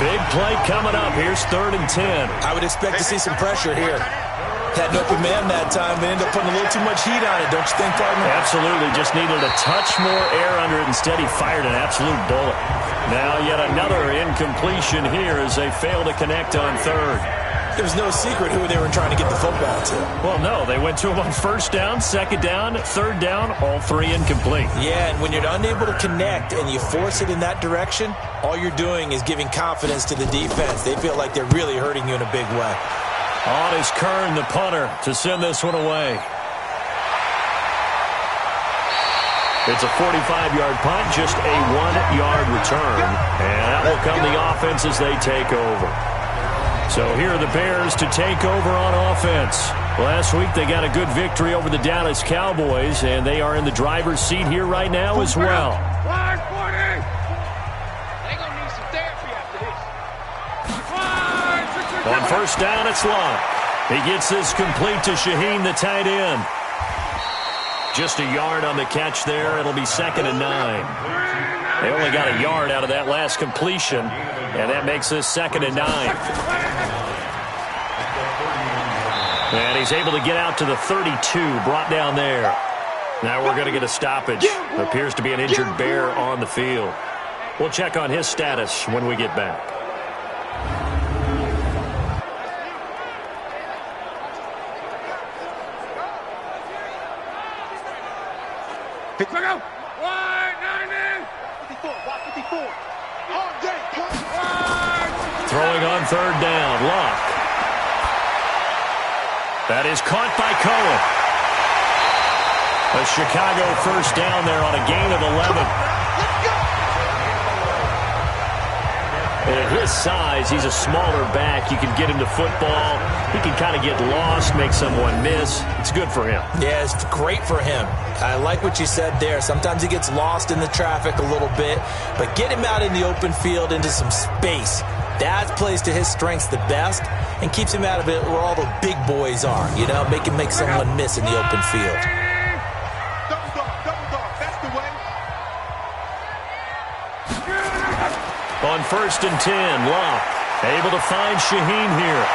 Big play coming up. Here's 3rd and 10. I would expect to see some pressure here. Had an open man that time, but ended up putting a little too much heat on it, don't you think, partner? Absolutely. Just needed a touch more air under it. Instead, he fired an absolute bullet. Now yet another incompletion here as they fail to connect on 3rd. There was no secret who they were trying to get the football to. Well, no. They went to him on 1st down, 2nd down, 3rd down, all 3 incomplete. Yeah, and when you're unable to connect and you force it in that direction, all you're doing is giving confidence to the defense. They feel like they're really hurting you in a big way. On is Kern, the punter, to send this one away. It's a 45-yard punt, just a 1-yard return. And that will come the offense as they take over. So here are the Bears to take over on offense. Last week they got a good victory over the Dallas Cowboys, and they are in the driver's seat here right now as well. On 1st down, it's Locke. He gets this complete to Shaheen, the tight end. Just a yard on the catch there. It'll be 2nd and 9. They only got a yard out of that last completion, and that makes this 2nd and 9. And he's able to get out to the 32, brought down there. Now we're going to get a stoppage. There appears to be an injured Bear on the field. We'll check on his status when we get back. Throwing on 3rd down, Locke. That is caught by Cohen. A Chicago 1st down there on a gain of 11. And at his size, he's a smaller back. You can get him to football. He can kind of get lost, make someone miss. It's good for him. Yeah, it's great for him. I like what you said there. Sometimes he gets lost in the traffic a little bit, but get him out in the open field into some space. That plays to his strengths the best and keeps him out of it where all the big boys are, you know, make someone miss in the open field. Double dog, that's the way. On 1st and 10, Locke able to find Shaheen here.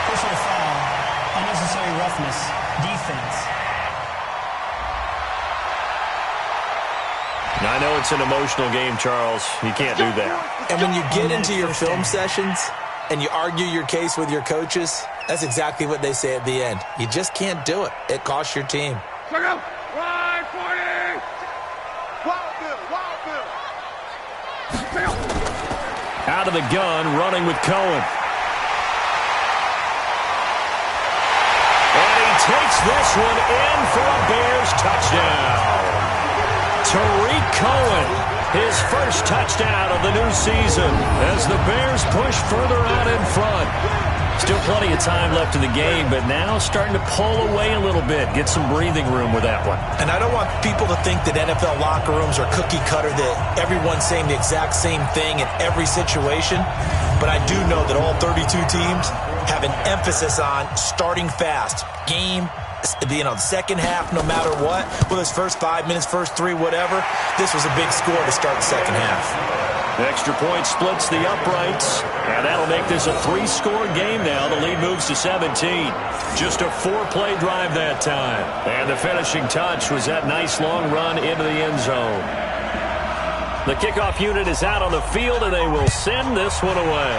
Personal foul, unnecessary roughness, defense. I know it's an emotional game, Charles. You can't do that. And when you get into your film sessions and you argue your case with your coaches, that's exactly what they say at the end. You just can't do it. It costs your team. Out of the gun, running with Cohen. And he takes this one in for a Bears touchdown. Tariq Cohen, his first touchdown of the new season as the Bears push further out in front. Still plenty of time left in the game, but now starting to pull away a little bit, get some breathing room with that one. And I don't want people to think that NFL locker rooms are cookie cutter, that everyone's saying the exact same thing in every situation. But I do know that all 32 teams have an emphasis on starting fast. Game, the second half, no matter what. Whether it's first 5 minutes, first 3, whatever. This was a big score to start the second half. Extra point splits the uprights, and that'll make this a 3-score game now. The lead moves to 17. Just a 4-play drive that time. And the finishing touch was that nice long run into the end zone. The kickoff unit is out on the field, and they will send this one away.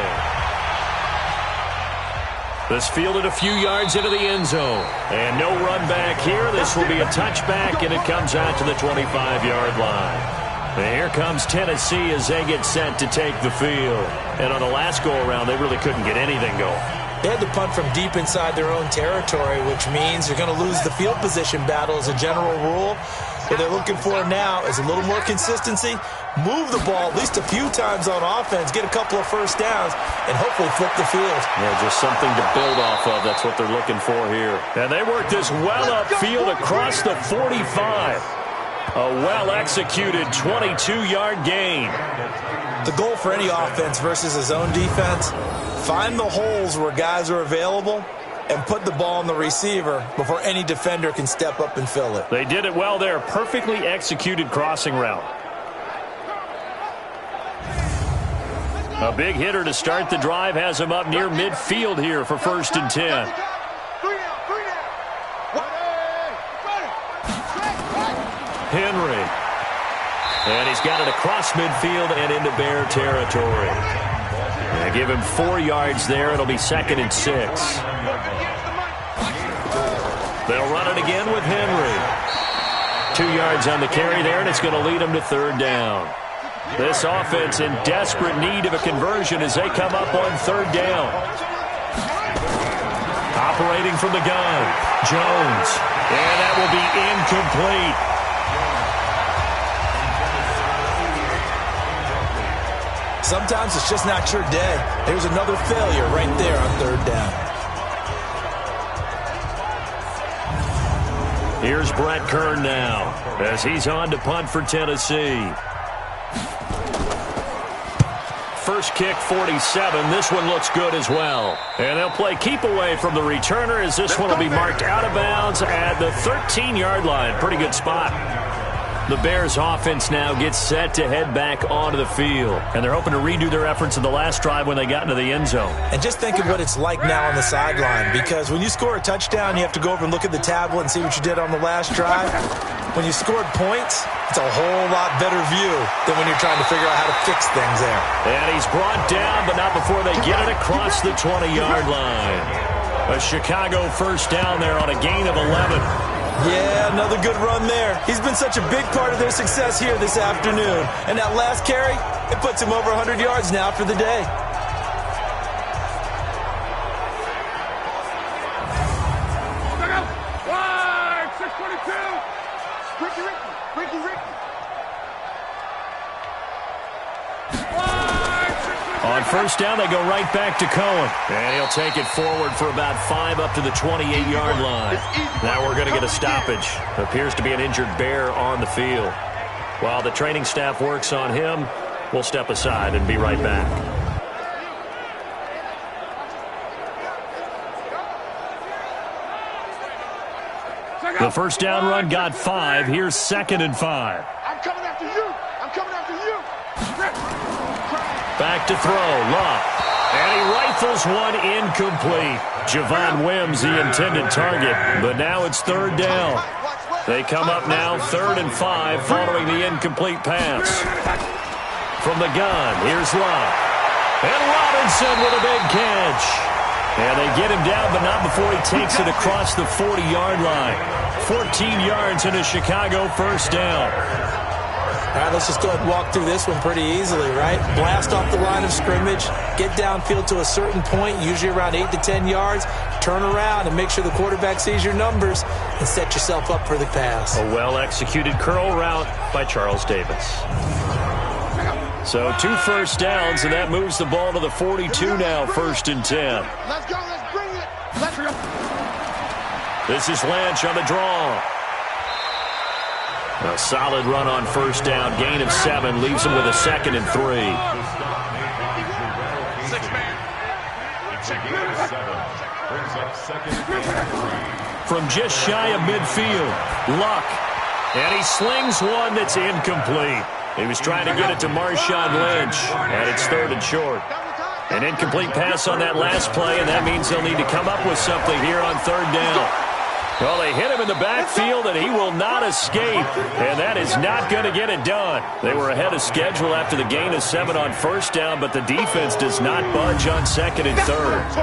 This fielded a few yards into the end zone. And no run back here. This will be a touchback, and it comes out to the 25-yard line. And here comes Tennessee as they get set to take the field. And on the last go-around, they really couldn't get anything going. They had to punt from deep inside their own territory, which means they're going to lose the field position battle as a general rule. What they're looking for now is a little more consistency, move the ball at least a few times on offense, get a couple of first downs, and hopefully flip the field. Yeah, just something to build off of. That's what they're looking for here. And they work this well upfield across the 45. A well-executed 22-yard gain. The goal for any offense versus his own defense, find the holes where guys are available and put the ball on the receiver before any defender can step up and fill it. They did it well there. Perfectly executed crossing route. A big hitter to start the drive has him up near midfield here for 1st and 10. Henry. And he's got it across midfield and into Bear territory. They give him 4 yards there. It'll be 2nd and 6. They'll run it again with Henry. 2 yards on the carry there, and it's going to lead them to 3rd down. This offense in desperate need of a conversion as they come up on 3rd down. Operating from the gun, Jones. And that will be incomplete. Sometimes it's just not your day. There's another failure right there on 3rd down. Here's Brett Kern now as he's on to punt for Tennessee. First kick, 47. This one looks good as well. And they'll play keep away from the returner as this one will be marked out of bounds at the 13-yard line. Pretty good spot. The Bears offense now gets set to head back onto the field. And they're hoping to redo their efforts in the last drive when they got into the end zone. And just think of what it's like now on the sideline, because when you score a touchdown, you have to go over and look at the tablet and see what you did on the last drive. When you scored points, it's a whole lot better view than when you're trying to figure out how to fix things there. And he's brought down, but not before they get it across the 20-yard line. A Chicago first down there on a gain of 11. Yeah, another good run there. He's been such a big part of their success here this afternoon. And that last carry, it puts him over 100 yards now for the day. Wide, 622. Ricky. On first down, they go right back to Cohen. And he'll take it forward for about 5 up to the 28-yard line. Now we're going to get a stoppage. Appears to be an injured Bear on the field. While the training staff works on him, we'll step aside and be right back. The first down run got 5. Here's 2nd and 5. I'm coming after you. Back to throw, Love. And he rifles one incomplete. Javon Wims, the intended target, but now it's 3rd down. They come up now 3rd and 5 following the incomplete pass. From the gun, here's Love. And Robinson with a big catch. And they get him down, but not before he takes it across the 40-yard line. 14 yards into Chicago first down. All right, let's just go ahead and walk through this one pretty easily, right? Blast off the line of scrimmage, get downfield to a certain point, usually around 8 to 10 yards, turn around and make sure the quarterback sees your numbers and set yourself up for the pass. A well-executed curl route by Charles Davis. So 2 first downs, and that moves the ball to the 42 now, 1st and 10. Let's go. Let's bring it. Let's go. This is Lynch on the draw. A solid run on 1st down. Gain of 7 leaves him with a 2nd and 3. 6-man. It's a gain of 7. Brings up 2nd and 3. From just shy of midfield, Luck. And he slings one that's incomplete. He was trying to get it to Marshawn Lynch, and it's 3rd and short. An incomplete pass on that last play, and that means they'll need to come up with something here on 3rd down. Well, they hit him in the backfield, and he will not escape, and that is not going to get it done. They were ahead of schedule after the gain of 7 on 1st down, but the defense does not budge on 2nd and 3rd.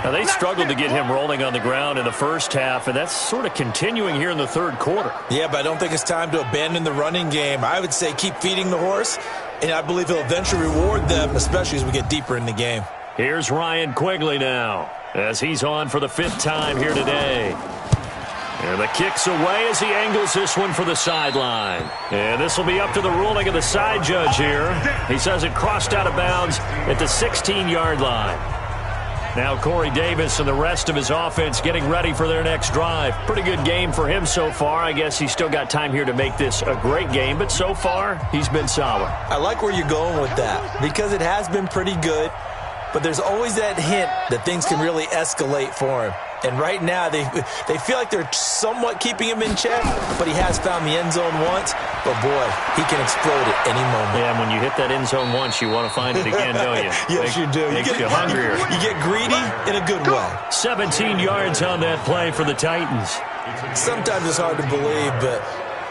Now, they struggled to get him rolling on the ground in the first half, and that's sort of continuing here in the 3rd quarter. Yeah, but I don't think it's time to abandon the running game. I would say keep feeding the horse, and I believe he'll eventually reward them, especially as we get deeper in the game. Here's Ryan Quigley now, as he's on for the 5th time here today. And the kick's away as he angles this one for the sideline. And this will be up to the ruling of the side judge here. He says it crossed out of bounds at the 16-yard line. Now Corey Davis and the rest of his offense getting ready for their next drive. Pretty good game for him so far. I guess he's still got time here to make this a great game, but so far he's been solid. I like where you're going with that because it has been pretty good, but there's always that hint that things can really escalate for him. And right now, they feel like they're somewhat keeping him in check, but he has found the end zone once. But, boy, he can explode at any moment. Yeah, and when you hit that end zone once, you want to find it again, don't you? Yes, you do. Makes you hungrier. You get greedy in a good way. 17 yards on that play for the Titans. Sometimes it's hard to believe, but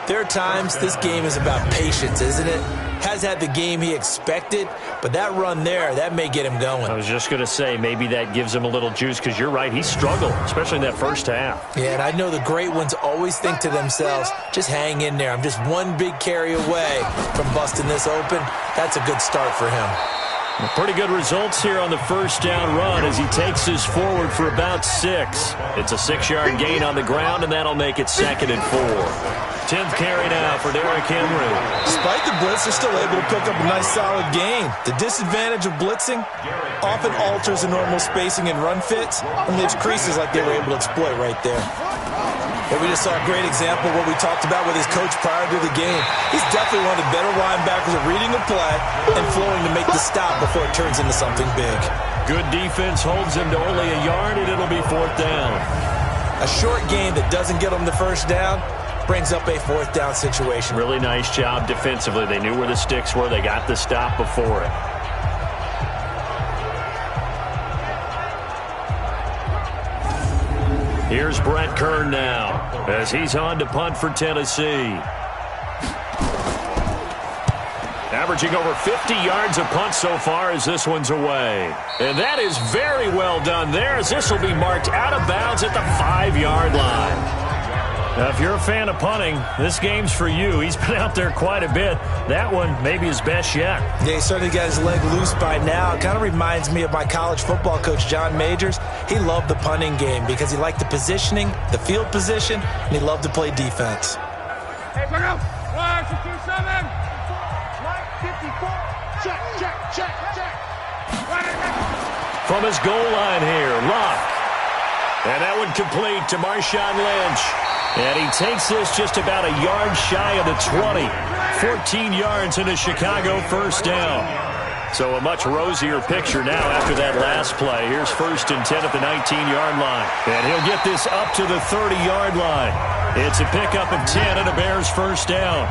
there are times this game is about patience, isn't it? Has had the game he expected, but that run there, that may get him going. I was just going to say, maybe that gives him a little juice, because you're right, he struggled, especially in that first half. Yeah, and I know the great ones always think to themselves, just hang in there. I'm just one big carry away from busting this open. That's a good start for him. Well, pretty good results here on the 1st down run as he takes this forward for about 6. It's a 6-yard gain on the ground, and that'll make it 2nd and 4. 10th carry now for Derrick Henry. Despite the blitz, they're still able to pick up a nice solid gain. The disadvantage of blitzing often alters the normal spacing and run fits and leaves creases like they were able to exploit right there. And we just saw a great example of what we talked about with his coach prior to the game. He's definitely one of the better linebackers at reading the play and flowing to make the stop before it turns into something big. Good defense holds him to only a yard, and it'll be 4th down. A short gain that doesn't get him the 1st down brings up a 4th down situation. Really nice job defensively. They knew where the sticks were. They got the stop before it. Here's Brett Kern now as he's on to punt for Tennessee. Averaging over 50 yards a punt so far as this one's away. And that is very well done there as this will be marked out of bounds at the 5-yard line. Now, if you're a fan of punting, this game's for you. He's been out there quite a bit. That one maybe his best yet. Yeah, he certainly got his leg loose by now. It kind of reminds me of my college football coach, John Majors. He loved the punting game because he liked the positioning, the field position, and he loved to play defense. Hey, look out. 1, 2, 7. 54. Check. From his goal line here, Luck. And that one complete to Marshawn Lynch. And he takes this just about a yard shy of the 20. 14 yards in a Chicago 1st down. So a much rosier picture now after that last play. Here's 1st and 10 at the 19-yard line. And he'll get this up to the 30-yard line. It's a pickup of 10 and a Bears 1st down.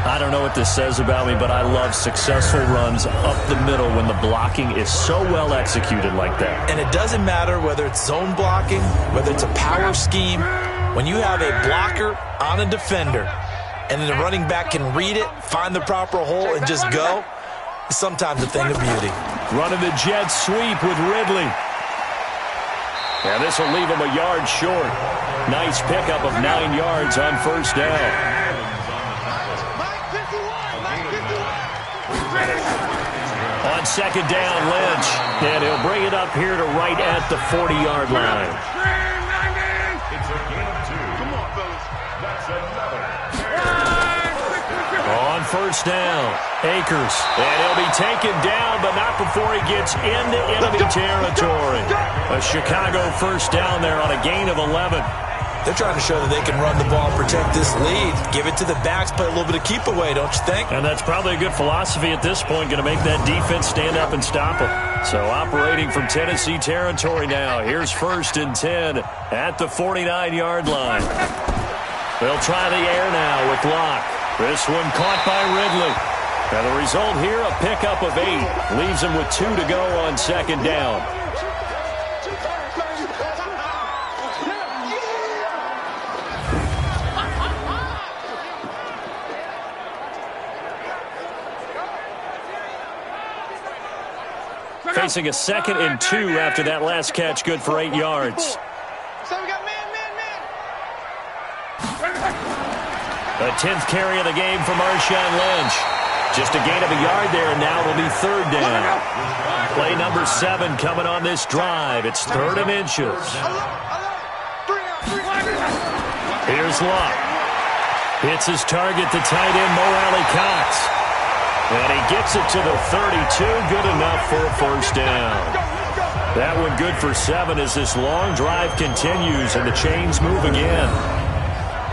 I don't know what this says about me, but I love successful runs up the middle when the blocking is so well executed like that. And it doesn't matter whether it's zone blocking, whether it's a power scheme. When you have a blocker on a defender and then the running back can read it, find the proper hole, and just go, it's sometimes a thing of beauty. Running the jet sweep with Ridley. And this will leave him a yard short. Nice pickup of 9 yards on 1st down. On second down, Lynch. And he'll bring it up here to right at the 40-yard line. It's a gain of 2. Come on, fellas. That's another. On first down, Akers. And he'll be taken down, but not before he gets into enemy territory. A Chicago first down there on a gain of 11. They're trying to show that they can run the ball and protect this lead. Give it to the backs, play a little bit of keep away, don't you think? And that's probably a good philosophy at this point, going to make that defense stand up and stop them. So operating from Tennessee territory now. Here's first and 10 at the 49-yard line. They'll try the air now with Locke. This one caught by Ridley. And the result here, a pickup of 8. Leaves him with 2 to go on second down. Facing a 2nd and 2 after that last catch, good for 8 yards. So we got man. The 10th carry of the game for Marshawn Lynch. Just a gain of a yard there, and now it'll be third down. Play number 7 coming on this drive. It's 3rd and inches. Here's Locke. Hits his target, the tight end, Mo Alley-Cox. And he gets it to the 32. Good enough for a first down. That one good for 7 as this long drive continues and the chains move again.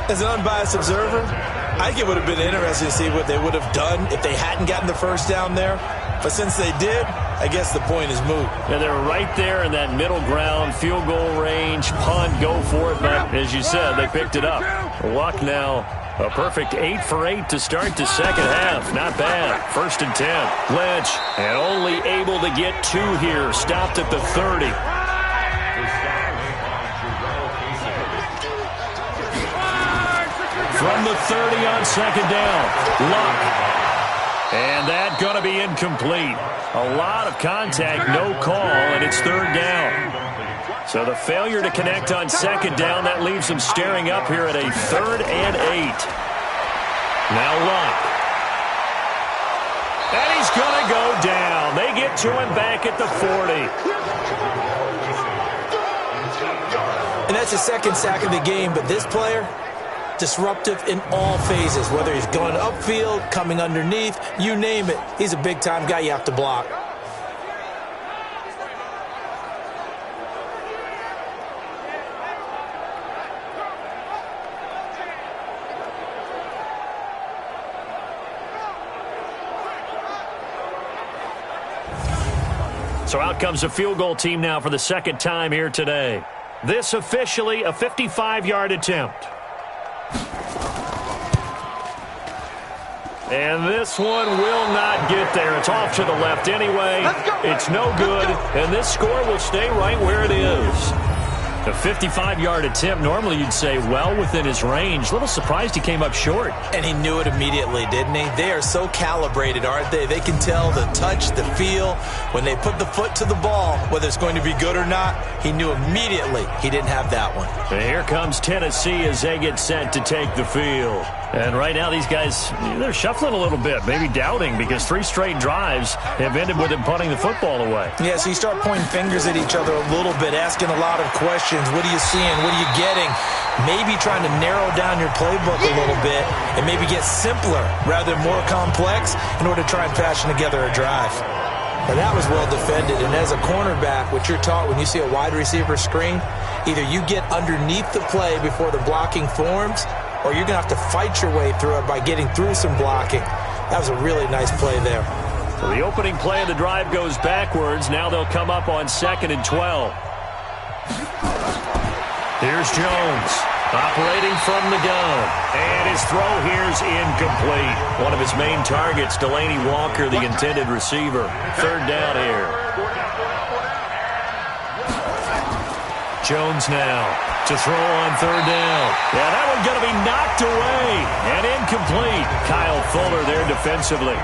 As an unbiased observer, I think it would have been interesting to see what they would have done if they hadn't gotten the first down there. But since they did, I guess the point is moot. And they're right there in that middle ground, field goal range, punt, go for it. But as you said, they picked it up. Luck now, a perfect 8 for 8 to start the second half. Not bad. First and 10. Lynch, and only able to get 2 here. Stopped at the 30. From the 30 on second down, Luck. And that going to be incomplete. A lot of contact, no call, and it's third down. So the failure to connect on second down, that leaves them staring up here at a 3rd and 8. Now Luck. And he's going to go down. They get to him back at the 40. And that's the 2nd sack of the game, but this player, disruptive in all phases, whether he's going upfield, coming underneath, you name it. He's a big-time guy you have to block. So out comes a field goal team now for the 2nd time here today. This officially a 55-yard attempt. And this one will not get there. It's off to the left anyway. It's no good, and this score will stay right where it is. A 55-yard attempt, normally you'd say well within his range. A little surprised he came up short. And he knew it immediately, didn't he? They are so calibrated, aren't they? They can tell the touch, the feel. When they put the foot to the ball, whether it's going to be good or not, he knew immediately he didn't have that one. And here comes Tennessee as they get set to take the field. And right now these guys, they're shuffling a little bit, maybe doubting, because 3 straight drives have ended with him punting the football away. Yeah, so you start pointing fingers at each other a little bit, asking a lot of questions. What are you seeing? What are you getting? Maybe trying to narrow down your playbook a little bit and maybe get simpler rather than more complex in order to try and fashion together a drive. Now, that was well defended, and as a cornerback, what you're taught when you see a wide receiver screen, either you get underneath the play before the blocking forms, or you're going to have to fight your way through it by getting through some blocking. That was a really nice play there. So the opening play of the drive goes backwards. Now they'll come up on 2nd and 12. Here's Jones, operating from the gun. And his throw here's incomplete. One of his main targets, Delaney Walker, the intended receiver. Third down here. Jones now to throw on third down. Yeah, that one's going to be knocked away and incomplete. Kyle Fuller there defensively.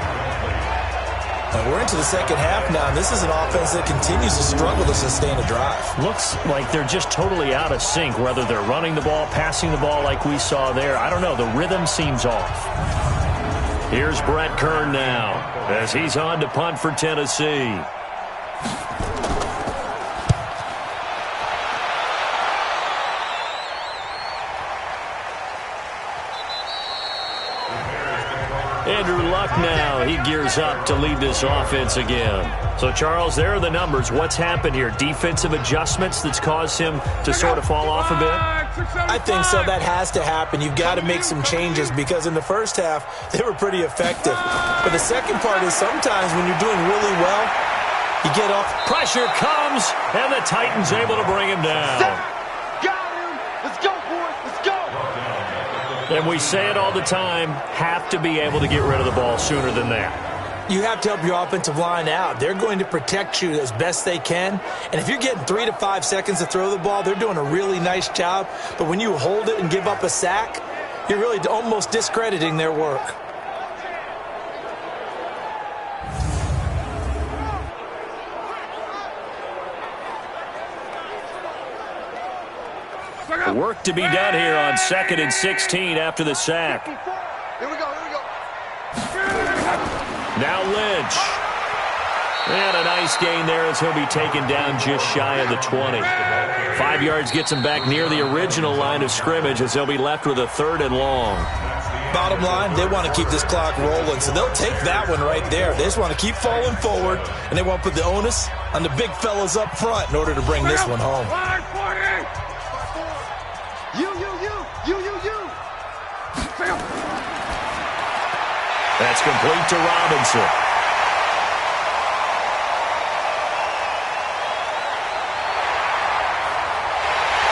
And we're into the second half now, and this is an offense that continues to struggle to sustain a drive. Looks like they're just totally out of sync, whether they're running the ball, passing the ball like we saw there. I don't know. The rhythm seems off. Here's Brett Kern now as he's on to punt for Tennessee. Andrew Luck now, he gears up to lead this offense again. So, Charles, there are the numbers. What's happened here? Defensive adjustments that's caused him to sort of fall off a bit? I think so. That has to happen. You've got to make some changes because in the first half, they were pretty effective. But the second part is sometimes when you're doing really well, you get off. Pressure comes, and the Titans able to bring him down. Got him. Let's go, boys. Let's go. And we say it all the time, have to be able to get rid of the ball sooner than that. You have to help your offensive line out. They're going to protect you as best they can. And if you're getting 3 to 5 seconds to throw the ball, they're doing a really nice job. But when you hold it and give up a sack, you're really almost discrediting their work. Work to be done here on 2nd and 16 after the sack. Here we go. Now Lynch. And a nice gain there as he'll be taken down just shy of the 20. 5 yards gets him back near the original line of scrimmage as they'll be left with a 3rd and long. Bottom line, they want to keep this clock rolling, so they'll take that one right there. They just want to keep falling forward, and they want to put the onus on the big fellas up front in order to bring this one home. You. That's complete to Robinson.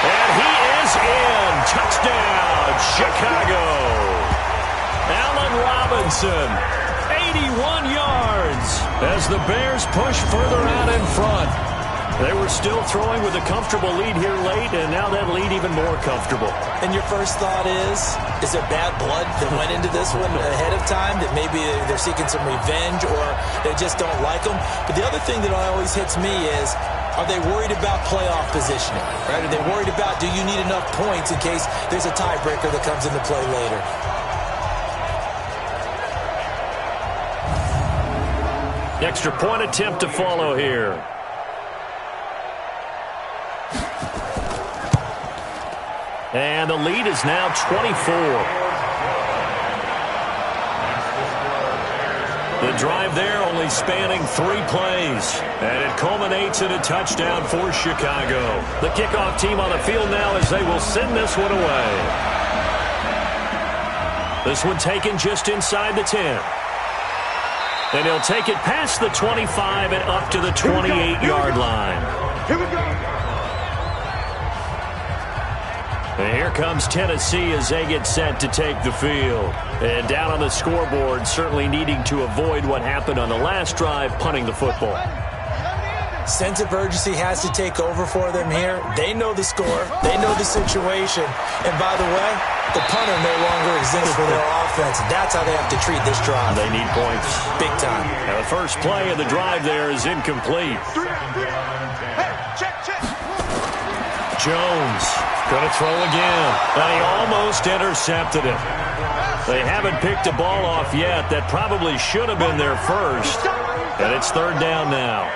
And he is in. Touchdown, Chicago. Allen Robinson, 81 yards as the Bears push further out in front. They were still throwing with a comfortable lead here late, and now that lead even more comfortable. And your first thought is there bad blood that went into this one ahead of time, that maybe they're seeking some revenge or they just don't like them? But the other thing that always hits me is, are they worried about playoff positioning? Right? Are they worried about, do you need enough points in case there's a tiebreaker that comes into play later? Extra point attempt to follow here. And the lead is now 24. The drive there only spanning 3 plays. And it culminates in a touchdown for Chicago. The kickoff team on the field now as they will send this one away. This one taken just inside the 10. And he'll take it past the 25 and up to the 28-yard line. Here we go. And here comes Tennessee as they get set to take the field. And down on the scoreboard, certainly needing to avoid what happened on the last drive, punting the football. Sense of urgency has to take over for them here. They know the score. They know the situation. And by the way, the punter no longer exists for their offense. That's how they have to treat this drive. They need points. Big time. And the first play of the drive there is incomplete. Hey, check. Jones going to throw again. And he almost intercepted it. They haven't picked a ball off yet. That probably should have been their first. And it's 3rd down now.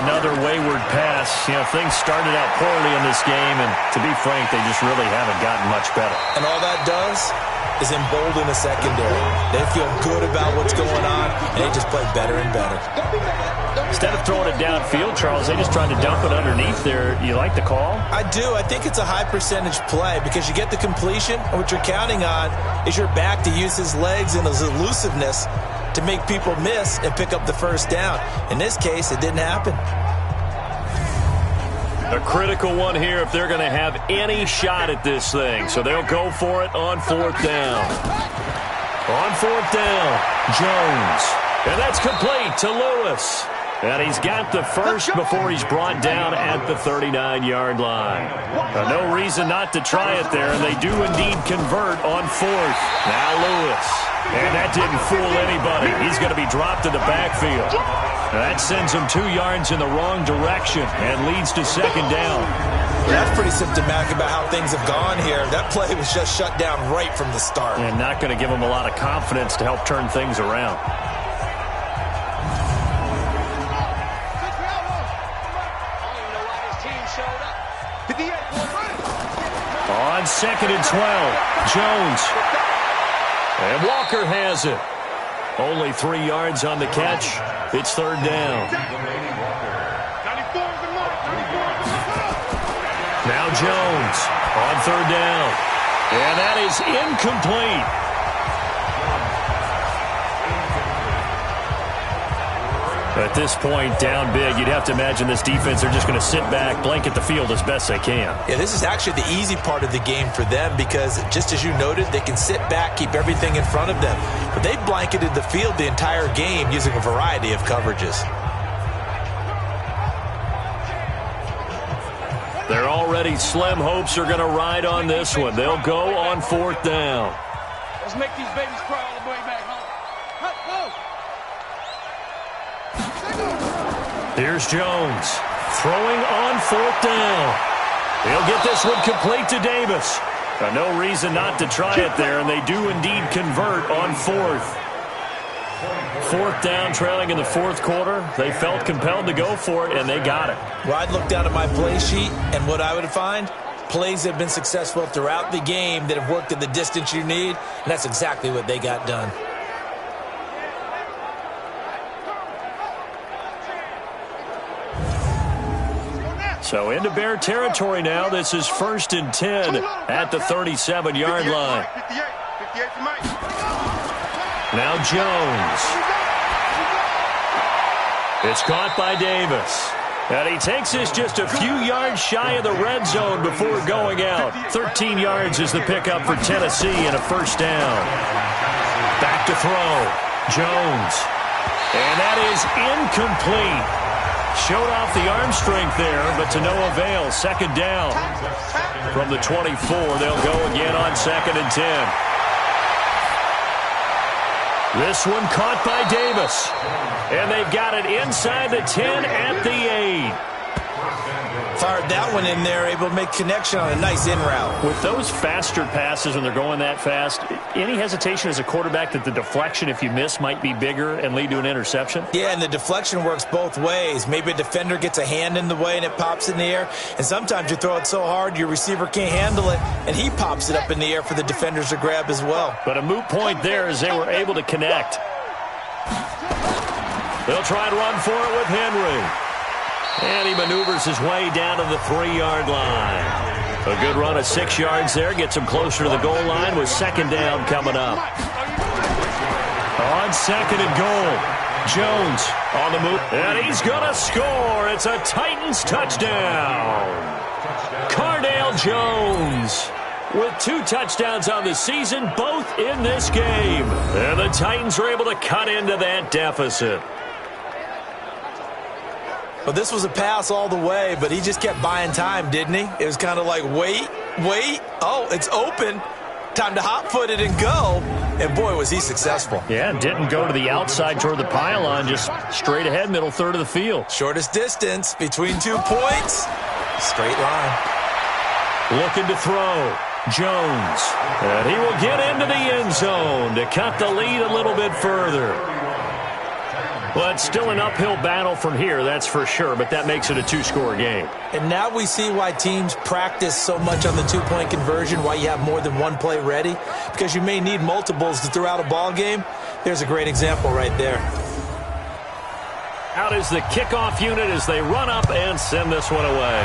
Another wayward pass. You know, things started out poorly in this game, and to be frank, they just really haven't gotten much better. And all that does is embolden the secondary. They feel good about what's going on, and they just play better and better. Instead of throwing it downfield, Charles, they just tried to dump it underneath there. You like the call? I do. I think it's a high percentage play because you get the completion, and what you're counting on is your back to use his legs and his elusiveness to make people miss and pick up the first down. In this case, it didn't happen. A critical one here if they're going to have any shot at this thing. So they'll go for it on 4th down. On 4th down, Jones. And that's complete to Lewis. And he's got the first before he's brought down at the 39-yard line. No reason not to try it there, and they do indeed convert on 4th. Now Lewis. And that didn't fool anybody. He's going to be dropped in the backfield. That sends him 2 yards in the wrong direction and leads to second down. That's pretty symptomatic about how things have gone here. That play was just shut down right from the start. And not going to give him a lot of confidence to help turn things around. On 2nd and 12, Jones. And Walker has it. Only 3 yards on the catch. It's third down. Now Jones on third down. And that is incomplete. At this point, down big, you'd have to imagine this defense are just going to sit back, blanket the field as best they can. Yeah, this is actually the easy part of the game for them because, just as you noted, they can sit back, keep everything in front of them. But they blanketed the field the entire game using a variety of coverages. Their already slim hopes are going to ride on this one. They'll go on 4th down. Let's make these babies cry all the way back home. Here's Jones throwing on 4th down. He'll get this one complete to Davis. No reason not to try it there, and they do indeed convert on 4th. 4th down, trailing in the 4th quarter. They felt compelled to go for it, and they got it. Well, I'd look down at my play sheet, and what I would find, plays that have been successful throughout the game that have worked at the distance you need, and that's exactly what they got done. So into Bear territory now. This is 1st and 10 at the 37-yard line. Now Jones. It's caught by Davis. And he takes this just a few yards shy of the red zone before going out. 13 yards is the pickup for Tennessee and a first down. Back to throw. Jones. And that is incomplete. Showed off the arm strength there, but to no avail. Second down. From the 24, they'll go again on 2nd and 10. This one caught by Davis. And they've got it inside the 10 at the 8. Fired that one in there, able to make connection on a nice in route. With those faster passes when they're going that fast, any hesitation as a quarterback that the deflection, if you miss, might be bigger and lead to an interception? Yeah, and the deflection works both ways. Maybe a defender gets a hand in the way and it pops in the air. And sometimes you throw it so hard your receiver can't handle it, and he pops it up in the air for the defenders to grab as well. But a moot point there as they were able to connect. They'll try and run for it with Henry. And he maneuvers his way down to the 3-yard line. A good run of 6 yards there. Gets him closer to the goal line with second down coming up. On 2nd and goal. Jones on the move. And he's going to score. It's a Titans touchdown. Cardale Jones with 2 touchdowns on the season, both in this game. And the Titans are able to cut into that deficit. Well, this was a pass all the way, but he just kept buying time, didn't he? It was kind of like, wait. Oh, it's open. Time to hot-foot it and go. And, boy, was he successful. Yeah, didn't go to the outside toward the pylon, just straight ahead, middle third of the field. Shortest distance between 2 points. Straight line. Looking to throw. Jones. And he will get into the end zone to cut the lead a little bit further. Well, it's still an uphill battle from here, that's for sure, but that makes it a 2-score game. And now we see why teams practice so much on the 2-point conversion, why you have more than one play ready, because you may need multiples to throw out a ball game. There's a great example right there. Out is the kickoff unit as they run up and send this one away.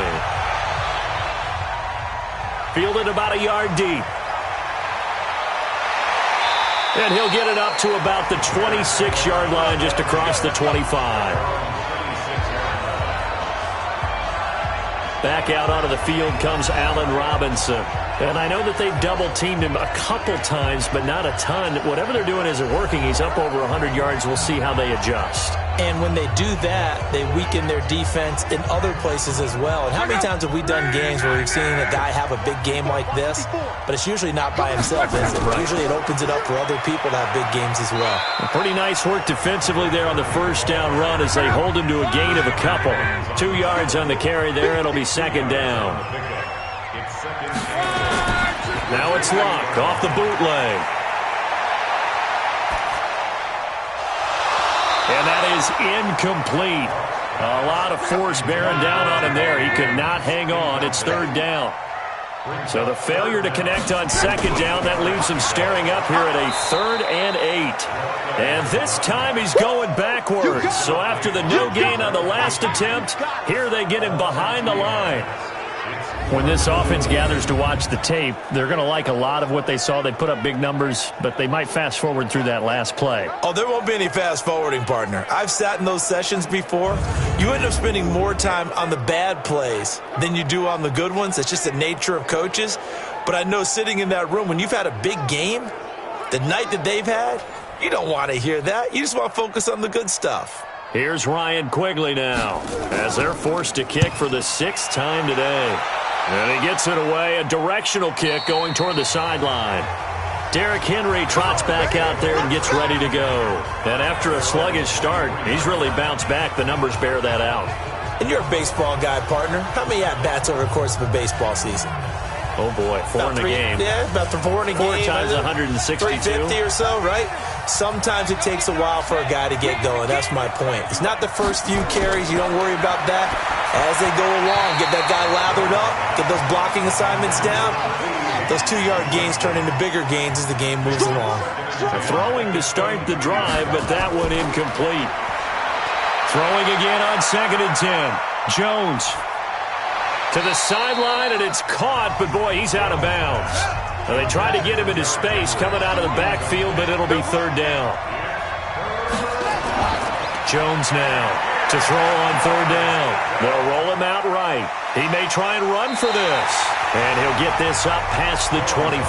Fielded about a yard deep. And he'll get it up to about the 26-yard line, just across the 25. Back out onto the field comes Allen Robinson. And I know that they've double-teamed him a couple times, but not a ton. Whatever they're doing isn't working. He's up over 100 yards. We'll see how they adjust. And when they do that, they weaken their defense in other places as well. And how many times have we done games where we've seen a guy have a big game like this, but it's usually not by himself, is it? Right. Usually it opens it up for other people to have big games as well. Pretty nice work defensively there on the first down run as they hold him to a gain of a couple. 2 yards on the carry there. It'll be second down. Now it's Luck off the bootleg. And that is incomplete. A lot of force bearing down on him there. He could not hang on. It's third down. So the failure to connect on second down, that leaves him staring up here at a 3rd and 8. And this time he's going backwards. So after the no gain on the last attempt, here they get him behind the line. When this offense gathers to watch the tape, they're going to like a lot of what they saw. They put up big numbers, but they might fast forward through that last play. Oh, there won't be any fast forwarding, partner. I've sat in those sessions before. You end up spending more time on the bad plays than you do on the good ones. It's just the nature of coaches. But I know sitting in that room, when you've had a big game, the night that they've had, you don't want to hear that. You just want to focus on the good stuff. Here's Ryan Quigley now as they're forced to kick for the 6th time today. And he gets it away, a directional kick going toward the sideline. Derrick Henry trots back out there and gets ready to go. And after a sluggish start, he's really bounced back. The numbers bear that out. And you're a baseball guy, partner. How many at-bats over the course of a baseball season? Oh, boy, 4 in a game. Yeah, about 4 in a game. 4 times 162. 350 or so, right? Sometimes it takes a while for a guy to get going. That's my point. It's not the first few carries. You don't worry about that. As they go along, get that guy lathered up, get those blocking assignments down. Those 2-yard gains turn into bigger gains as the game moves along. Throwing to start the drive, but that one incomplete. Throwing again on 2nd and 10. Jones to the sideline, and it's caught, but boy, he's out of bounds. Now, they tried to get him into space coming out of the backfield, but it'll be 3rd down. Jones now to throw on 3rd down. They'll roll him out right. He may try and run for this. And he'll get this up past the 25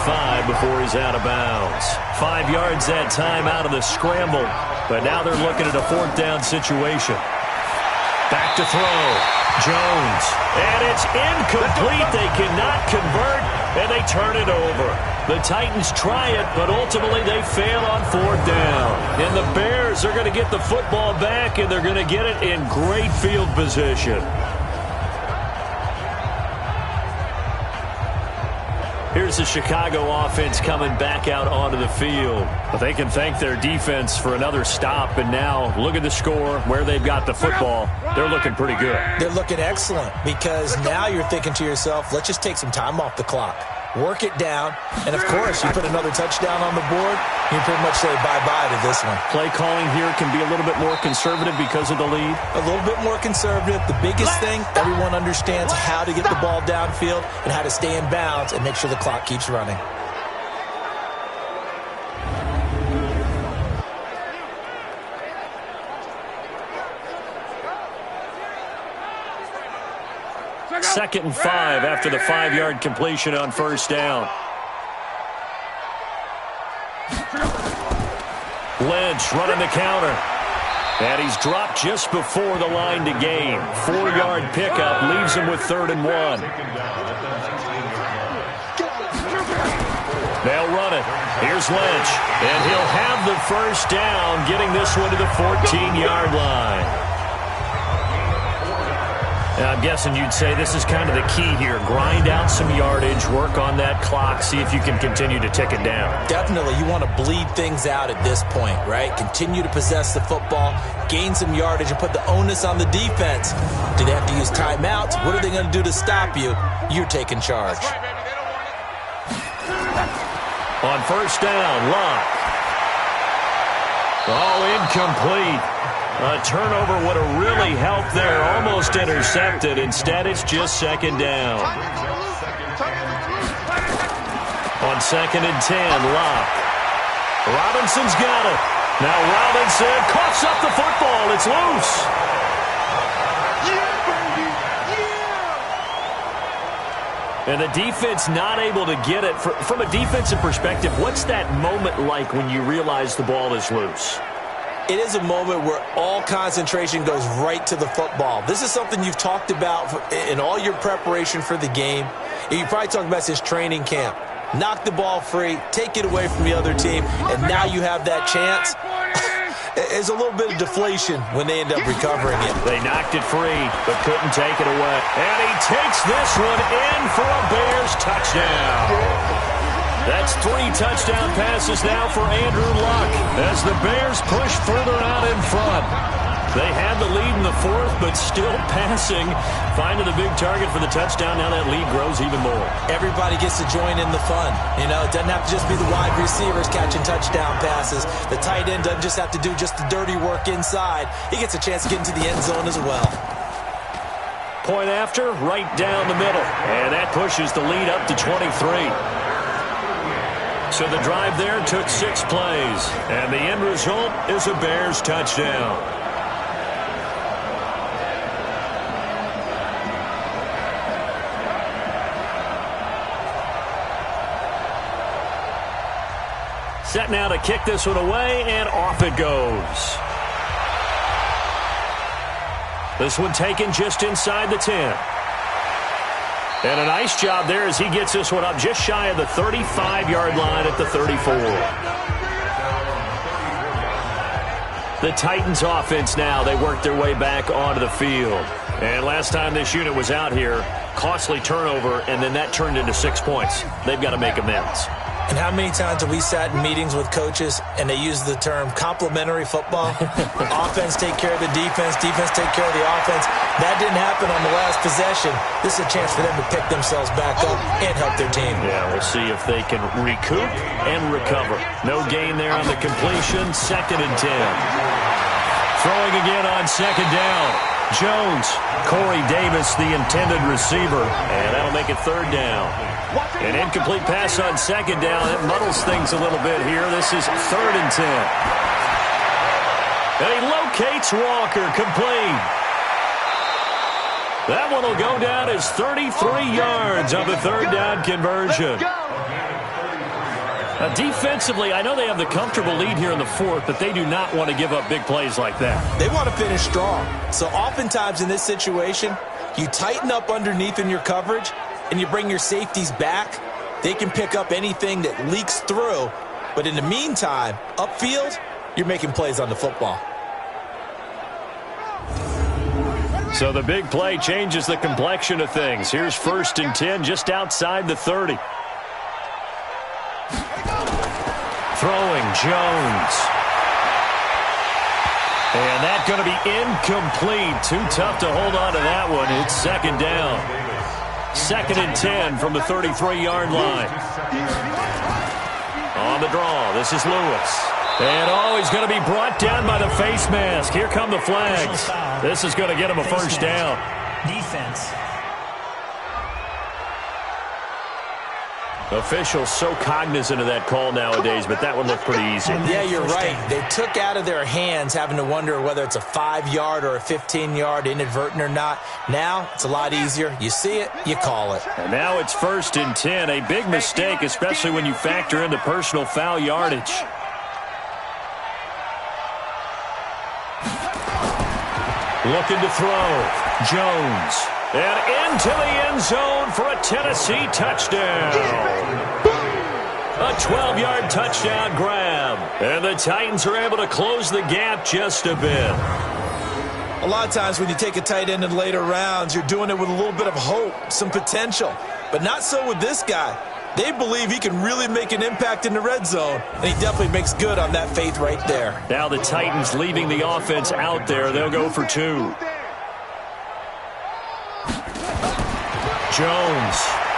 before he's out of bounds. 5 yards that time out of the scramble. But now they're looking at a 4th down situation. Back to throw. Jones. And it's incomplete. They cannot convert, and they turn it over. The Titans try it, but ultimately they fail on 4th down. And the Bears are going to get the football back, and they're going to get it in great field position. Here's the Chicago offense coming back out onto the field. But they can thank their defense for another stop. And now look at the score, where they've got the football. They're looking pretty good. They're looking excellent because now you're thinking to yourself, let's just take some time off the clock. Work it down. And, of course, you put another touchdown on the board, you pretty much say bye-bye to this one. Play calling here can be a little bit more conservative because of the lead. A little bit more conservative. The biggest thing, everyone understands how to get the ball downfield and how to stay in bounds and make sure the clock keeps running. Second and 5 after the 5-yard completion on 1st down. Lynch running the counter. And he's dropped just before the line to gain. 4-yard pickup leaves him with 3rd and 1. They'll run it. Here's Lynch. And he'll have the 1st down, getting this one to the 14-yard line. Now, I'm guessing you'd say this is kind of the key here. Grind out some yardage, work on that clock, see if you can continue to tick it down. Definitely. You want to bleed things out at this point, right? Continue to possess the football, gain some yardage, and put the onus on the defense. Do they have to use timeouts? What are they going to do to stop you? You're taking charge. On 1st down, Luck. All incomplete. A turnover would have really helped there. Almost intercepted. Instead, it's just 2nd down. On 2nd and 10, Luck. Robinson's got it. Now Robinson coughs up the football. It's loose. And the defense not able to get it. From a defensive perspective, what's that moment like when you realize the ball is loose? It is a moment where all concentration goes right to the football. This is something you've talked about in all your preparation for the game. You probably talked about since training camp. Knock the ball free, take it away from the other team, and now you have that chance. There's a little bit of deflation when they end up recovering it. They knocked it free, but couldn't take it away. And he takes this one in for a Bears touchdown. That's 3 touchdown passes now for Andrew Luck as the Bears push further out in front. They had the lead in the 4th, but still passing. Finding the big target for the touchdown. Now that lead grows even more. Everybody gets to join in the fun. You know, it doesn't have to just be the wide receivers catching touchdown passes. The tight end doesn't just have to do just the dirty work inside. He gets a chance to get into the end zone as well. Point after, right down the middle. And that pushes the lead up to 23. So the drive there took 6 plays. And the end result is a Bears touchdown. Set now to kick this one away, and off it goes. This one taken just inside the 10. And a nice job there as he gets this one up just shy of the 35-yard line at the 34. The Titans offense now, they work their way back onto the field. And last time this unit was out here, costly turnover, and then that turned into 6 points. They've got to make amends. And how many times have we sat in meetings with coaches and they use the term complementary football? Offense take care of the defense, defense take care of the offense. That didn't happen on the last possession. This is a chance for them to pick themselves back up and help their team. Yeah, we'll see if they can recoup and recover. No gain there on the completion. 2nd and 10. Throwing again on 2nd down. Jones, Corey Davis, the intended receiver, and that'll make it 3rd down. An incomplete pass on 2nd down. It muddles things a little bit here. This is 3rd and 10. And he locates Walker, complete. That one will go down as 33 yards on the 3rd down conversion. Now, defensively, I know they have the comfortable lead here in the 4th, but they do not want to give up big plays like that. They want to finish strong. So oftentimes in this situation, you tighten up underneath in your coverage, and you bring your safeties back. They can pick up anything that leaks through. But in the meantime, upfield, you're making plays on the football. So the big play changes the complexion of things. Here's 1st and 10 just outside the 30. Throwing Jones. And that's going to be incomplete. Too tough to hold on to that one. It's 2nd down. 2nd and 10 from the 33-yard line. On the draw, this is Lewis. And he's going to be brought down by the face mask. Here come the flags. This is going to get him a 1st down. Defense. Officials so cognizant of that call nowadays, but that one looked pretty easy. Yeah, you're right. They took out of their hands having to wonder whether it's a 5-yard or a 15-yard, inadvertent or not. Now, it's a lot easier. You see it, you call it. And now it's 1st and 10. A big mistake, especially when you factor in the personal foul yardage. Looking to throw. Jones. And into the end zone for a Tennessee touchdown. A 12-yard touchdown grab. And the Titans are able to close the gap just a bit. A lot of times when you take a tight end in later rounds, you're doing it with a little bit of hope, some potential. But not so with this guy. They believe he can really make an impact in the red zone, and he definitely makes good on that faith right there. Now the Titans leaving the offense out there. They'll go for 2. Jones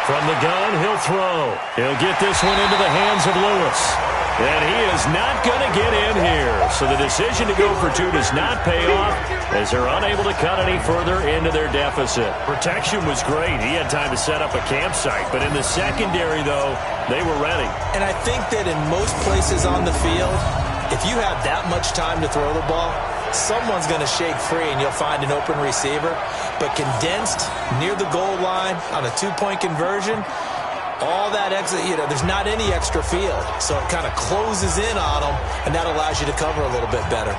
from the gun, he'll throw. He'll get this one into the hands of Lewis. And he is not going to get in here. So the decision to go for 2 does not pay off as they're unable to cut any further into their deficit. Protection was great. He had time to set up a campsite. But in the secondary, though, they were ready. And I think that in most places on the field, if you have that much time to throw the ball, someone's going to shake free and you'll find an open receiver. But condensed near the goal line on a two-point conversion, all that extra, there's not any extra field. So it kind of closes in on them, and that allows you to cover a little bit better.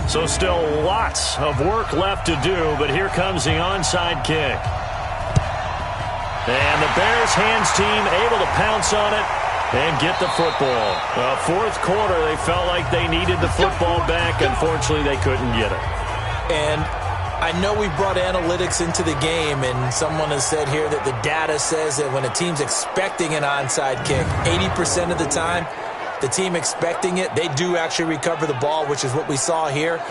So still lots of work left to do, but here comes the onside kick. And the Bears hands team able to pounce on it and get the football. Fourth quarter, they felt like they needed the football back. Unfortunately, they couldn't get it. And I know we brought analytics into the game, and someone has said here that the data says that when a team's expecting an onside kick, 80% of the time, the team expecting it, they do actually recover the ball, which is what we saw here.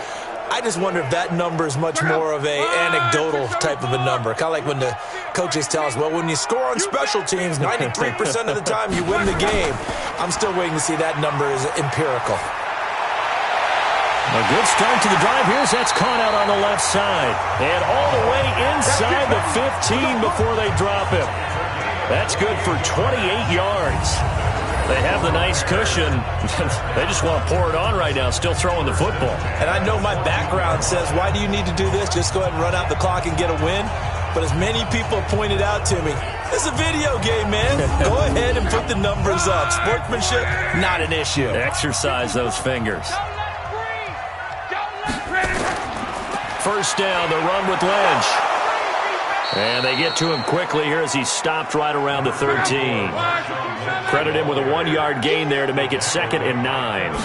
I just wonder if that number is much more of an anecdotal type of a number. Kind of like when the coaches tell us, well, when you score on special teams, 93% of the time you win the game. I'm still waiting to see that number is empirical. A good start to the drive. Here's that's caught out on the left side. And all the way inside the 15 before they drop him. That's good for 28 yards. They have the nice cushion. They just want to pour it on right now, still throwing the football. And I know my background says, why do you need to do this? Just go ahead and run out the clock and get a win. But as many people have pointed out to me, it's a video game, man. Go ahead and put the numbers up. Sportsmanship, not an issue. Exercise those fingers. First down, the run with Lynch. And they get to him quickly here as he stopped right around the 13. Credit him with a 1-yard gain there to make it 2nd and 9. On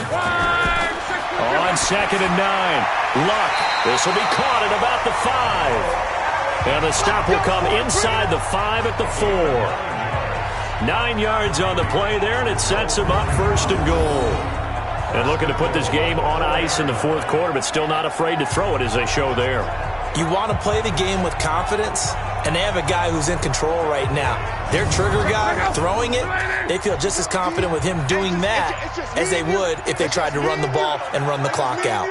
2nd and 9, Luck. This will be caught at about the 5. And the stop will come inside the 5 at the 4. 9 yards on the play there, and it sets him up 1st and goal. And looking to put this game on ice in the fourth quarter, but still not afraid to throw it as they show there. You want to play the game with confidence, and they have a guy who's in control right now. Their trigger guy throwing it, they feel just as confident with him doing that as they would if they tried to run the ball and run the clock out.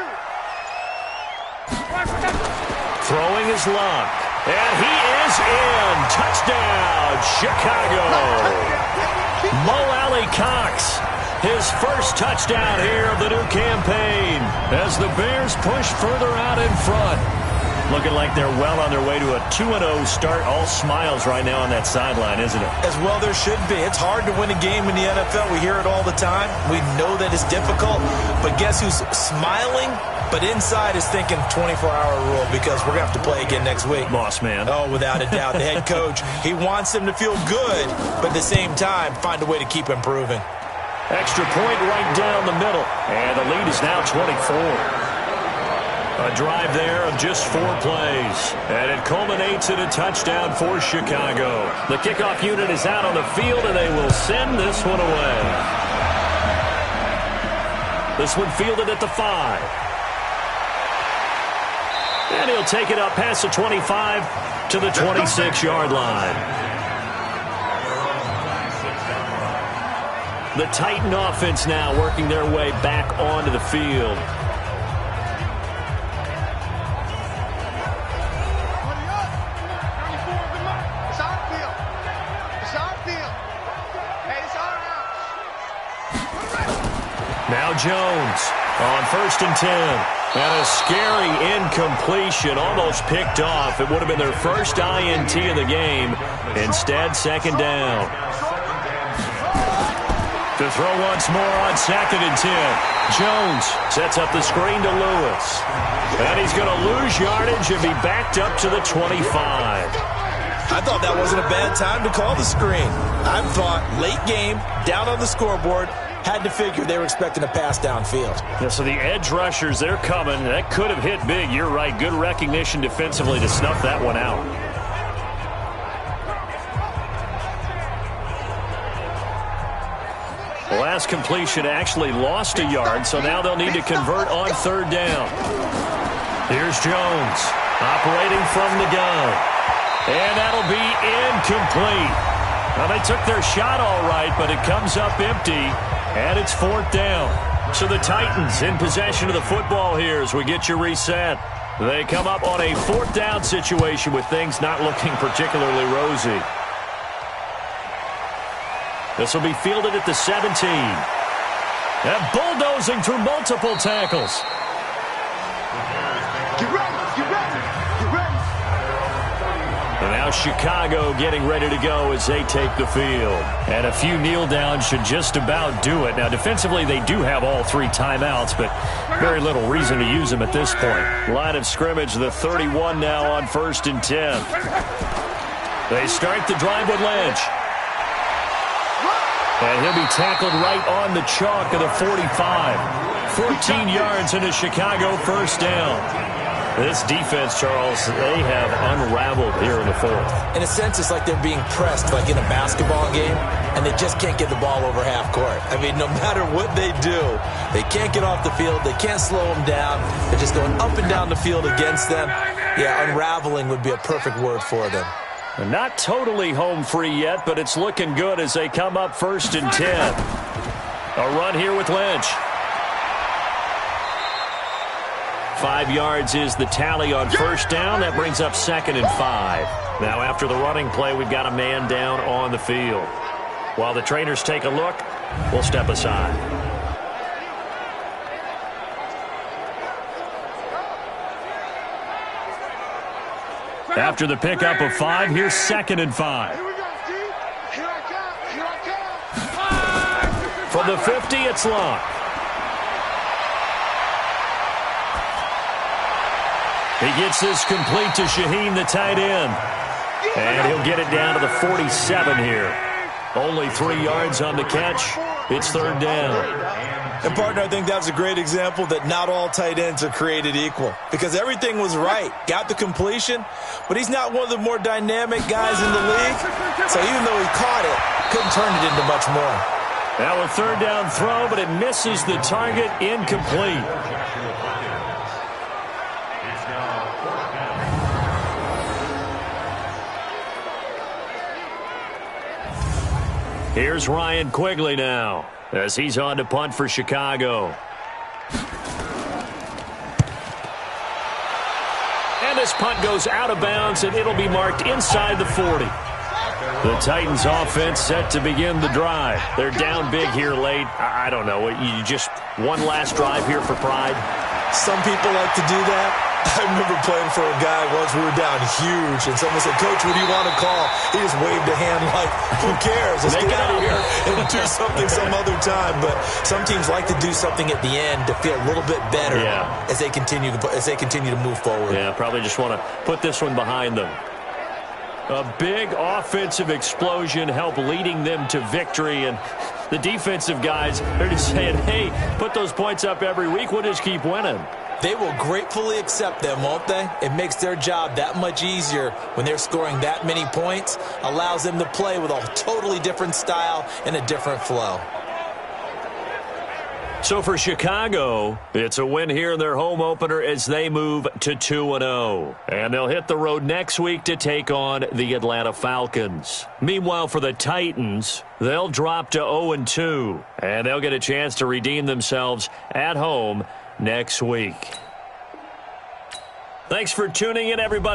Throwing is Luck. And he is in. Touchdown, Chicago. Mo Alley-Cox, his first touchdown here of the new campaign as the Bears push further out in front. Looking like they're well on their way to a 2-0 start. All smiles right now on that sideline, isn't it? As well there should be. It's hard to win a game in the NFL. We hear it all the time. We know that it's difficult. But guess who's smiling? But inside is thinking 24-hour rule because we're going to have to play again next week. Boss man. Oh, without a doubt. The head coach, he wants them to feel good, but at the same time, find a way to keep improving. Extra point right down the middle. And the lead is now 24. A drive there of just 4 plays. And it culminates in a touchdown for Chicago. The kickoff unit is out on the field, and they will send this one away. This one fielded at the 5. And he'll take it up past the 25 to the 26-yard line. The Titan offense now working their way back onto the field. Now Jones on 1st and 10. And a scary incompletion, almost picked off. It would have been their first INT of the game. Instead, 2nd down. To throw once more on 2nd and 10. Jones sets up the screen to Lewis. And he's going to lose yardage and be backed up to the 25. I thought that wasn't a bad time to call the screen. I thought late game, down on the scoreboard, had to figure they were expecting a pass downfield. Yeah, so the edge rushers, they're coming. That could have hit big. You're right. Good recognition defensively to snuff that one out. The last completion actually lost a yard, so now they'll need to convert on 3rd down. Here's Jones operating from the gun. And that'll be incomplete. Now, they took their shot all right, but it comes up empty. And it's 4th down. So the Titans in possession of the football here as we get you reset. They come up on a 4th down situation with things not looking particularly rosy. This will be fielded at the 17. And bulldozing through multiple tackles. Get ready, get ready, get ready. And now Chicago getting ready to go as they take the field. And a few kneel downs should just about do it. Now, defensively, they do have all 3 timeouts, but very little reason to use them at this point. Line of scrimmage, the 31 now on 1st and 10. They start the drive with Lynch. And he'll be tackled right on the chalk of the 45. 14 yards and a Chicago first down. This defense, Charles, they have unraveled here in the 4th. In a sense, it's like they're being pressed like in a basketball game, and they just can't get the ball over half court. I mean, no matter what they do, they can't get off the field. They can't slow them down. They're just going up and down the field against them. Yeah, unraveling would be a perfect word for them. They're not totally home free yet, but it's looking good as they come up 1st and 10. A run here with Lynch. 5 yards is the tally on first down. That brings up 2nd and 5. Now after the running play, we've got a man down on the field. While the trainers take a look, we'll step aside. After the pickup of 5, here's 2nd and 5. Here we go, Steve. Here I come, here I come. From the 50, it's locked. He gets this complete to Shaheen, the tight end. And he'll get it down to the 47 here. Only 3 yards on the catch. It's 3rd down. And, partner, I think that was a great example that not all tight ends are created equal. Because everything was right. Got the completion, but he's not one of the more dynamic guys in the league. So even though he caught it, couldn't turn it into much more. Now a 3rd down throw, but it misses the target, incomplete. Here's Ryan Quigley now as he's on to punt for Chicago. And this punt goes out of bounds, and it'll be marked inside the 40. The Titans offense set to begin the drive. They're down big here late. I don't know. You just one last drive here for pride? Some people like to do that. I remember playing for a guy once. We were down huge, and someone said, "Coach, what do you want to call?" He just waved a hand like, "Who cares? Let's get out of here and do something some other time." But some teams like to do something at the end to feel a little bit better as they continue to move forward. Yeah, probably just want to put this one behind them. A big offensive explosion helped leading them to victory, and the defensive guys, they're just saying, hey, put those points up every week. We'll just keep winning. They will gratefully accept them, won't they? It makes their job that much easier when they're scoring that many points. Allows them to play with a totally different style and a different flow. So for Chicago, it's a win here in their home opener as they move to 2-0. And they'll hit the road next week to take on the Atlanta Falcons. Meanwhile, for the Titans, they'll drop to 0-2. And they'll get a chance to redeem themselves at home next week. Thanks for tuning in, everybody.